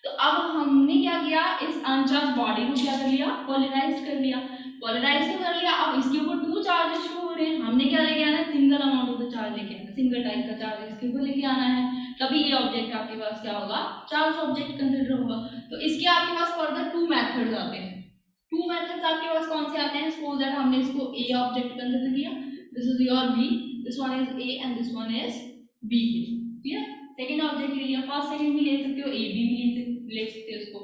तो अब हमने क्या किया, इस अनचार्ज बॉडी को क्या कर लिया, पोलराइज्ड कर लिया। पोलराइज्ड कर लिया, अब इसके ऊपर टू चार्जेस शो हो रहे हैं, हमने क्या लेके आना है, single amount of the charge लेके आना, सिंगल टाइप का चार्ज इसके ऊपर लेके आना है, तभी ये ऑब्जेक्ट आपके पास क्या होगा, चार्ज ऑब्जेक्ट कंसिडर होगा। तो इसके आपके पास फर्दर टू मेथड्स आते हैं। टू मेथड्स आपके पास कौन से आते हैं, सपोज दैट हमने इसको ए ऑब्जेक्ट कंसिडर किया, this is your B, this one is A and this one is B। Clear, second object ले लिया, फर्स्ट सेकंड भी ले सकते हो, A B भी ले सकते हो इसको।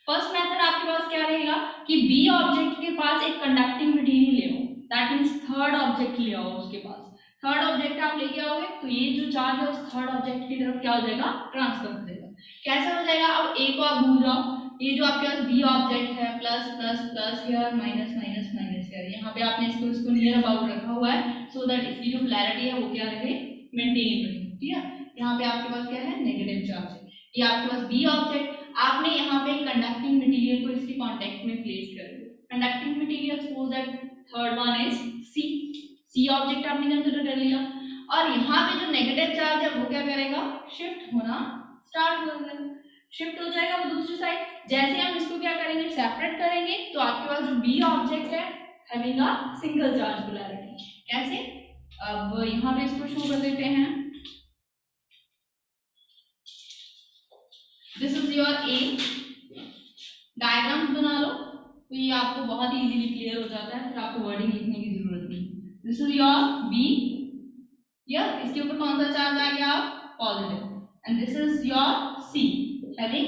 फर्स्ट मेथड आपके पास क्या रहेगा कि B ऑब्जेक्ट के पास एक कंडक्टिंग मटेरियल ले आओ, दैट मींस थर्ड ऑब्जेक्ट ले आओ उसके पास। थर्ड ऑब्जेक्ट आप लेके आओगे तो ये जो चार्ज है उस थर्ड ऑब्जेक्ट की तरफ क्या हो जाएगा, ट्रांसफर हो जाएगा। कैसे हो जाएगा, अब A को आप भूल जाओ, ये जो आपके पास B ऑब्जेक्ट है, plus plus plus here minus minus minus here, यहाँ पे आपने इसको नियर अबाउट रखा हुआ है, सो दैट इसकी जो पोलैरिटी है वो क्या रहे, मेंटेन रहे। ठीक है, यहाँ पे आपके पास क्या है, नेगेटिव चार्ज है। ये आपके पास B ऑब्जेक्ट, आपने यहाँ पे कंडक्टिंग मटेरियल को इसके कांटेक्ट में प्लेस कर दिया। Conducting material suppose that third one is C object आपने कंसीडर कर लिया, और यहाँ पे जो नेगेटिव चार्ज है वो क्या करेगा, शिफ्ट होना स्टार्ट हो जाएगा, शिफ्ट हो जाएगा वो दूसरी साइड। जैसे हम इसको क्या करेंगे, सेपरेट करेंगे, तो आपके पास जो B ऑब्जेक्ट है having a single charge polarity. कैसे, अब यहाँ पे इसको शो कर देते हैं, this is your A, diagrams बना लो तो ये आपको बहुत ही इजीली क्लियर हो जाता है, फिर आपको वर्डिंग लिखने की जरूरत नहीं। दिस इज योर B, यार इसके ऊपर कौन सा चार्ज आ गया, positive, and this is your C having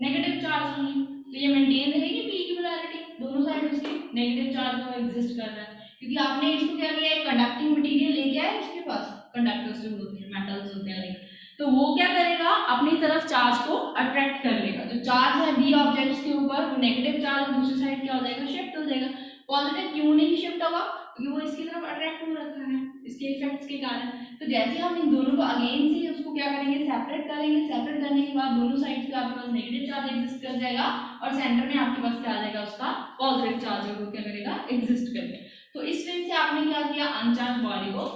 negative charge only. तो ये मेंटेन रहेगी B की पोलैरिटी, दोनों साइड उसके नेगेटिव चार्ज का एग्जिस्ट कर रहा है, क्योंकि आपने इसको क्या किया, एक कंडक्टिंग मटेरियल लेके आए, उसके पास कंडक्टर्स जो होते हैं, मेटल्स होते हैं लाइक, तो वो क्या करेगा, अपनी तरफ चार्ज को अट्रैक्ट कर लेगा। जो चार्ज है B ऑब्जेक्ट्स के ऊपर, वो नेगेटिव चार्ज दूसरी साइड क्या हो जाएगा, शिफ्ट हो जाएगा। पॉजिटिव क्यों नहीं शिफ्ट होगा, क्योंकि वो इसकी तरफ अट्रैक्ट हो रखा है इसके इफेक्ट्स के कारण। तो जैसे हम इन दोनों को अगेन से उसको क्या करेंगे, सेपरेट करेंगे, सेपरेट करने के बाद दोनों साइड्स पे आपके पास नेगेटिव चार्ज एग्जिस्ट कर जाएगा, और सेंटर में आपके पास क्या आ जाएगा, उसका पॉजिटिव चार्ज है वो क्या करेगा, एग्जिस्ट करेगा। तो इस वे से आपने क्या किया, अनचार्ज बॉडी को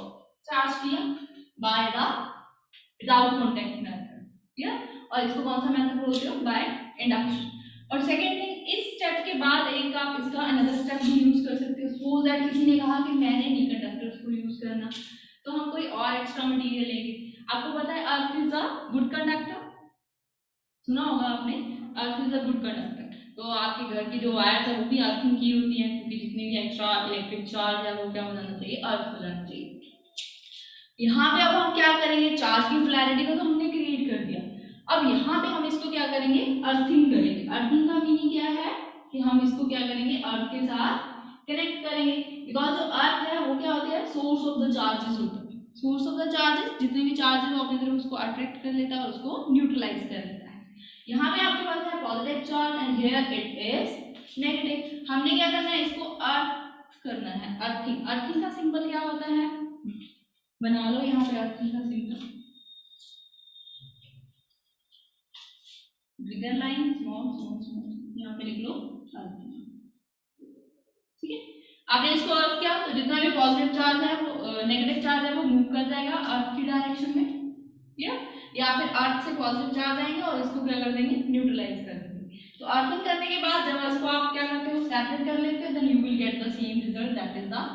चार्ज किया by the without contact method. Clear, और इसको कौन सा मेथड बोलते हो, बाय इंडक्शन। और सेकेंड थिंग, इस स्टेप के बाद एक आप इसका अनदर स्टेप भी यूज कर सकते हो। सपोज दैट किसी ने कहा कि मैंने नहीं कंडक्टर्स को यूज करना, तो हम कोई और एक्स्ट्रा मटेरियल लेंगे। आपको पता है earth is a good conductor, सुना होगा आपने, earth is a good conductor. तो आपके घर की जो वायर्स है वो भी अर्थिंग की होती है, क्योंकि जितने भी एक्स्ट्रा इलेक्ट्रिक चार्ज है वो क्या हो जाना चाहिए, अर्थ हो जाना चाहिए। यहाँ पे अब हम क्या करेंगे, चार्ज की पोलैरिटी को तो हमने क्रिएट कर दिया, अब यहाँ पे हम इसको क्या करेंगे, अर्थिंग करेंगे। अर्थिंग का मीनिंग क्या है कि हम इसको क्या करेंगे, अर्थ के साथ कनेक्ट करेंगे, बिकॉज जो अर्थ है वो क्या होती है, सोर्स ऑफ द चार्जेस होता है। सोर्स ऑफ द चार्जेस, जितने भी चार्जेस वो अपनी तरफ उसको अट्रैक्ट कर लेता है और उसको न्यूट्रलाइज कर लेता है। यहाँ पे आपके पास है positive charge and here it is negative. हमने क्या करना है, इसको अर्थ करना है, अर्थिंग। अर्थिंग का सिंबल क्या होता है, बना लो यहाँ पे अर्थिंग का सिंबल, बिगर लाइन, स्मॉल स्मॉल स्मॉल, यहाँ पे लिख लो अर्थिंग, ठीक है। आपने इसको अर्थ किया तो जितना भी पॉजिटिव चार्ज है वो नेगेटिव चार्ज है वो मूव कर जाएगा अर्थ की डायरेक्शन में, या फिर अर्थ से पॉजिटिव चार्ज आएंगे और इसको क्या कर देंगे, न्यूट्रलाइज कर देंगे। तो अर्थिंग करने के बाद जब इसको आप क्या करते हो, सेपरेट कर लेते हो, then you will get the same result, that is the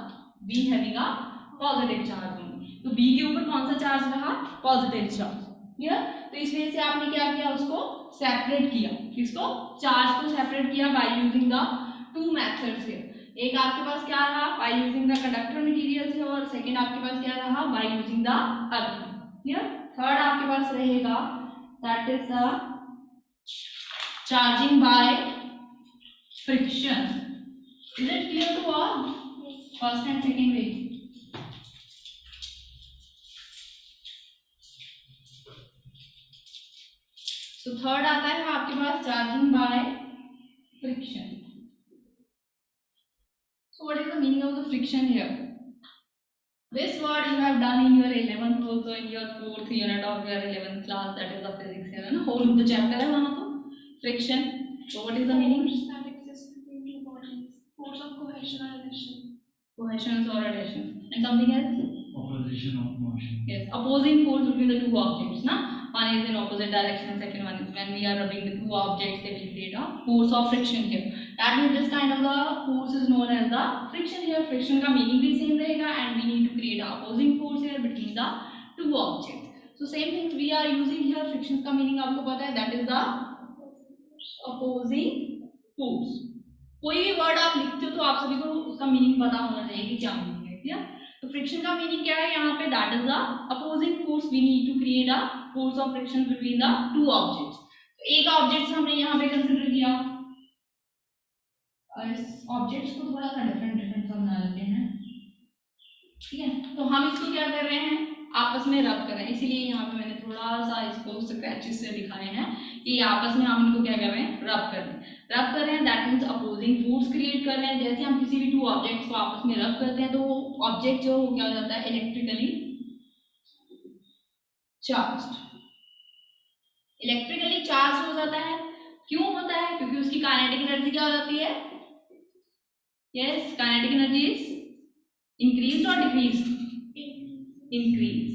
B having a positive charge only. तो बी के ऊपर कौन सा चार्ज रहा, पॉजिटिव चार्ज, क्लियर। तो इस वजह से आपने क्या किया, उसको सेपरेट किया, इसको चार्ज को सेपरेट किया by using the two methods here. एक आपके पास क्या रहा, by using the conductor material से, और सेकंड आपके पास क्या रहा, by using the earth, clear. Third आपके पास रहेगा that is the charging by friction. Is it clear to all, first and second way? तो थर्ड आता है आपके पास charging by friction. So what is the meaning of the friction here? This word you have done in your 11th also, in your 4th unit of your 11th class, that is the physics here, na whole of the chapter है वहाँ तो friction. So what is the meaning? Force that exists between two bodies. Force of cohesion or adhesion. Cohesion or adhesion. And something else? Opposition of motion. Yes, opposing force between the two objects, na. One is in opposite direction, second one is when we are rubbing the two objects, they will create a force of friction here. That means this kind of the force is known as the friction here. Friction का meaning भी same रहेगा, and we need to create a opposing force here between the two objects. So same things we are using here. Friction का meaning आपको पता है, that is the opposing force. कोई भी word आप लिखते हो तो आप सभी को उसका मीनिंग पता होना चाहिए कि क्या मीनिंग है, क्लियर। तो फ्रिक्शन का मीनिंग क्या है यहाँ पे, that is the opposing force, we need to create a force of friction between the two objects. तो एक ऑब्जेक्ट हमने यहाँ पे कंसीडर किया, इस ऑब्जेक्ट्स को थोड़ा सा डिफरेंट सा बना लेते हैं, ठीक है। तो हम इसको क्या कर रहे हैं, आपस में रब कर रहे हैं, इसीलिए यहाँ पे मैंने थोड़ा सा इसको स्क्रैचेस से दिखाए हैं कि आपस में हम इनको क्या कर रहे हैं, रब कर रहे हैं। रब कर रहे हैं that means opposing force create कर रहे हैं। जैसे हम किसी भी टू ऑब्जेक्ट्स को आपस में रब करते हैं तो वो ऑब्जेक्ट जो क्या हो जाता है, इलेक्ट्रिकली चार्ज्ड, इलेक्ट्रिकली चार्ज हो जाता है। क्यों होता है, क्योंकि उसकी काइनेटिक एनर्जी क्या हो जाती है, yes, kinetic energy is increase और डिक्रीज, इंक्रीज।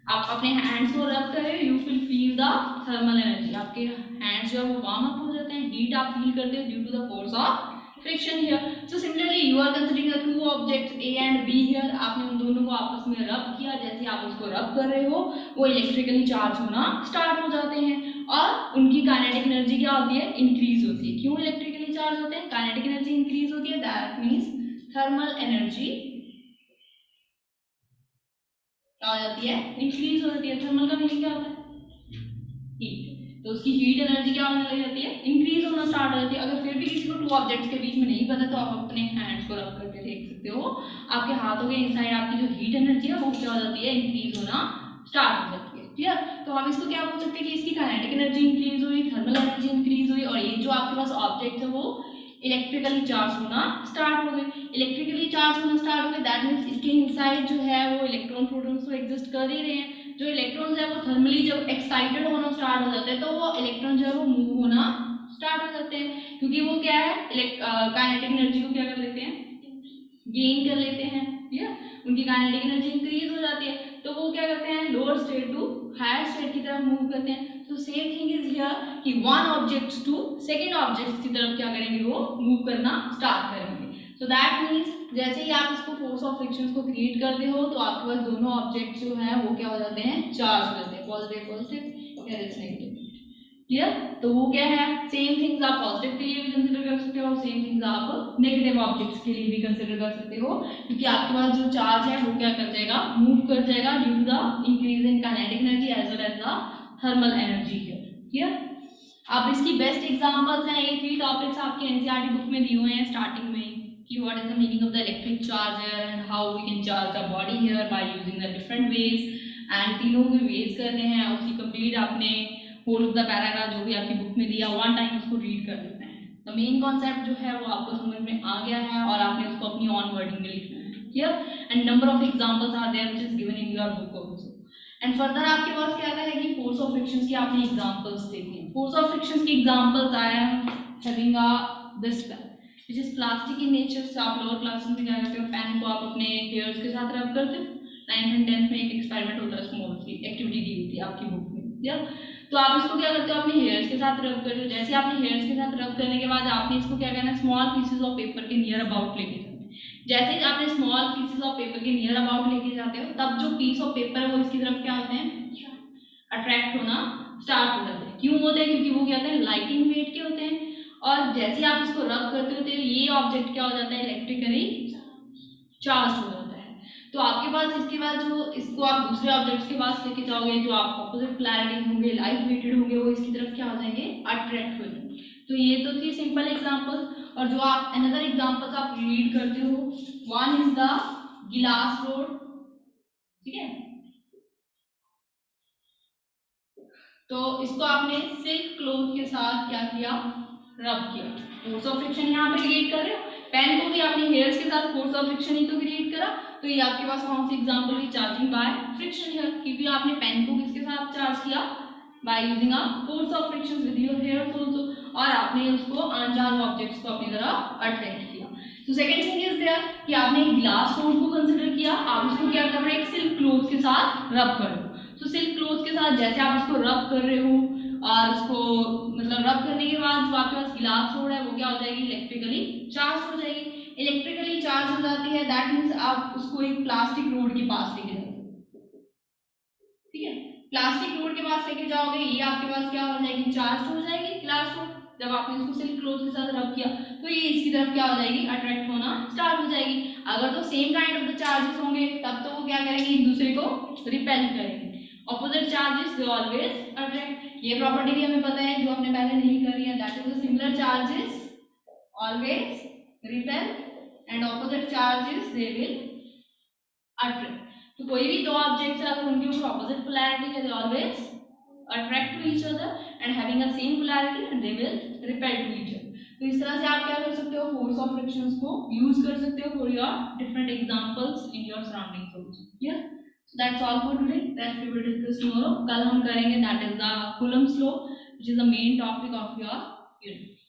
आप अपने हैंड्स को रब करें, you will feel the thermal energy, आपके हैंड्स जो है वो वार्म अप हो जाते हैं, हीट आप फील करते हो due to the force of friction here. So similarly you are considering the two objects A and B here, आपने उन दोनों को आपस में रब किया, जैसे आप उसको रब कर रहे हो वो इलेक्ट्रिकली चार्ज होना स्टार्ट हो जाते हैं और उनकी काइनेटिक एनर्जी क्या होती है, इंक्रीज होती है। क्यों इलेक्ट्रिकली चार्ज होते हैं, काइनेटिक एनर्जी इंक्रीज होती है, दैट मीन्स थर्मल एनर्जी क्या हो जाती है, इंक्रीज हो जाती है। थर्मल का मीनिंग क्या होता है, हीट, तो उसकी हीट एनर्जी क्या होने लग जाती है, इंक्रीज होना स्टार्ट हो जाती है। अगर फिर भी किसी को टू ऑब्जेक्ट्स के बीच में नहीं पता तो आप अपने हैंड्स को रब करके देख सकते हो, आपके हाथों के इनसाइड आपकी जो हीट एनर्जी है वो क्या हो जाती है, इंक्रीज होना स्टार्ट हो जाती है, क्लियर। तो हम इसको क्या बोल सकते हैं कि इसकी काइनेटिक एनर्जी इंक्रीज हुई, थर्मल एनर्जी इंक्रीज हुई, और ये जो आपके पास ऑब्जेक्ट है वो इलेक्ट्रिकली चार्ज होना स्टार्ट हो गए। इलेक्ट्रिकली चार्ज होना स्टार्ट हो गए दैट मीन्स इसके इनसाइड जो है वो इलेक्ट्रॉन प्रोटॉन्स तो एग्जिस्ट कर ही रहे हैं। जो इलेक्ट्रॉन्स है वो थर्मली जब एक्साइटेड होना स्टार्ट हो जाते हैं तो वो इलेक्ट्रॉन जो है वो मूव होना स्टार्ट हो जाते हैं, क्योंकि वो क्या है, काइनेटिक एनर्जी को क्या कर लेते हैं, गेन कर लेते हैं, ठीक है। उनकी काइनेटिक एनर्जी इंक्रीज हो जाती है तो वो क्या करते हैं, lower state to higher state की तरफ मूव करते हैं। तो सेम थिंग इज हियर कि one objects to second objects की तरफ क्या करेंगे, वो मूव करना स्टार्ट करेंगे। सो दैट मीन्स जैसे ही आप इसको फोर्स ऑफ फ्रिक्शन को क्रिएट करते हो तो आपके पास दोनों ऑब्जेक्ट्स जो है वो क्या हो जाते हैं, चार्ज हो जाते हैं, पॉजिटिव पॉजिटिव या नेगेटिव। क्लियर? तो वो क्या है, सेम थिंग्स आप पॉजिटिव के लिए भी कंसिडर कर सकते हो, सेम थिंग्स आप नेगेटिव ऑब्जेक्ट्स के लिए भी कंसिडर कर सकते हो, क्योंकि आपके पास जो चार्ज है वो क्या कर जाएगा, मूव कर जाएगा due to the increase in kinetic energy as well as the thermal energy here. Clear? आप इसकी बेस्ट एग्जांपल्स हैं, ये 3 टॉपिक्स आपके एनसीईआरटी बुक में दिए हुए हैं स्टार्टिंग में, कि what is the meaning of the electric charger and how we can charge the body here by using the different ways, and तीनों में वेज करने हैं, उसकी कंप्लीट आपने होल ऑफ द पैराग्राफ जो भी आपकी बुक में दिया वन टाइम उसको रीड कर लेते हैं। द मेन कॉन्सेप्ट जो है वो आपको समझ में आ गया है और आपने उसको अपनी ऑन वर्डिंग में लिखना है। Clear? And number of examples are there which is given in your book also. And further आपके पास क्या है कि फोर्स ऑफ फ्रिक्शंस की आपने एग्जांपल्स देखी हैं। फोर्स ऑफ फ्रिक्शंस की examples I am having a this pen which is plastic in nature. से आप लोअर क्लास में क्या करते हो, पेन को आप अपने हेयर्स के साथ रब करते हो। 9th एंड 10th में एक एक्सपेरिमेंट होता है, स्मॉल सी एक्टिविटी दी होती है आपकी बुक में। या तो आप इसको क्या करते हो, अपने हेयर्स के साथ रब करते हो। जैसे आपने हेयर्स के साथ रब करने के बाद आपने इसको क्या करना है, स्मॉल पीसेस ऑफ पेपर के नियर अबाउट लेके जाना है। जैसे ही आपने स्मॉल पीसेस ऑफ पेपर के नियर अबाउट लेके जाते हो, तब जो पीस ऑफ पेपर है वो इसकी तरफ क्या होते हैं, अट्रैक्ट होना स्टार्ट हो जाते हैं। क्यों होते हैं? क्योंकि वो क्या होते हैं, लाइटिंग वेट के होते हैं। और जैसे आप इसको रब करते हो तो ये ऑब्जेक्ट क्या हो जाता है, इलेक्ट्रिकली चार्ज हो जाता है। तो आपके पास इसके बाद जो इसको आप दूसरे ऑब्जेक्ट्स के पास लेके जाओगे, जो आप ऑपोजिट पोलैरिटी होंगे, लाइट वेटेड होंगे, वो इसकी तरफ क्या हो जाएंगे, अट्रैक्ट हो जाएंगे। तो ये तो थी सिंपल एग्जांपल। और जो आप अनदर एग्जांपल्स आप रीड करते हो, वन इज द गिलास रोड। ठीक है, तो इसको आपने सिल्क क्लॉथ के साथ क्या किया, रब किया। फोर्स ऑफ फ्रिक्शन यहाँ पे क्रिएट कर रहे हो। पेन को भी आपने हेयर्स के साथ फोर्स ऑफ फ्रिक्शन ही तो क्रिएट करा। तो ये आपके पास कौन सी एग्जांपल हुई, चार्जिंग बाय फ्रिक्शन हेयर, क्योंकि आपने पेन को किसके साथ चार्ज किया, by using a force of friction with your hairs also, और आपने उसको अनचार्ज ऑब्जेक्ट्स को अपनी तरफ अट्रैक्ट किया। तो सेकंड थिंग इज देयर कि आपने ग्लास रोड को कंसीडर किया, आप उसको क्या कर रहे हो, एक सिल्क क्लॉथ के साथ रब कर रहे हो। तो सिल्क क्लॉथ के साथ जैसे आप इसको रब कर रहे हो, और उसको मतलब रब करने के बाद जो आपके पास गिलास रोड है वो क्या हो जाएगी, इलेक्ट्रिकली चार्ज हो जाएगी। इलेक्ट्रिकली चार्ज हो जाती है, दैट मीन्स आप उसको एक प्लास्टिक रोड के पास लेके जाओगे। ठीक है, प्लास्टिक रोड के पास लेके जाओगे, ये आपके पास क्या हो जाएगी, चार्ज हो जाएगी ग्लास रोड। जब आपने इसको सिल्क क्लॉथ के साथ रब किया तो ये इसकी तरफ क्या हो जाएगी, अट्रैक्ट होना स्टार्ट हो जाएगी। अगर तो same kind of the charges होंगे तब तो वो क्या करेंगे, एक दूसरे को रिपेल करेंगे। Opposite charges they always attract. ये प्रॉपर्टी भी हमें पता है जो हमने पहले नहीं करी है, that is the similar charges always repel and opposite charges they will attract. तो कोई भी दो ऑब्जेक्ट्स अगर उनके ऊपर ऑपोजिट पोलैरिटी है, they always attract to each other and having a same polarity and they will repel to each other. तो इस तरह से आप क्या कर सकते हो, फोर्स ऑफ फ्रिक्शंस को यूज कर सकते हो for your different examples in your surroundings also. Clear? So that's all for today, rest we will discuss tomorrow. कल हम करेंगे that is the coulomb's law which is the main topic of your unit.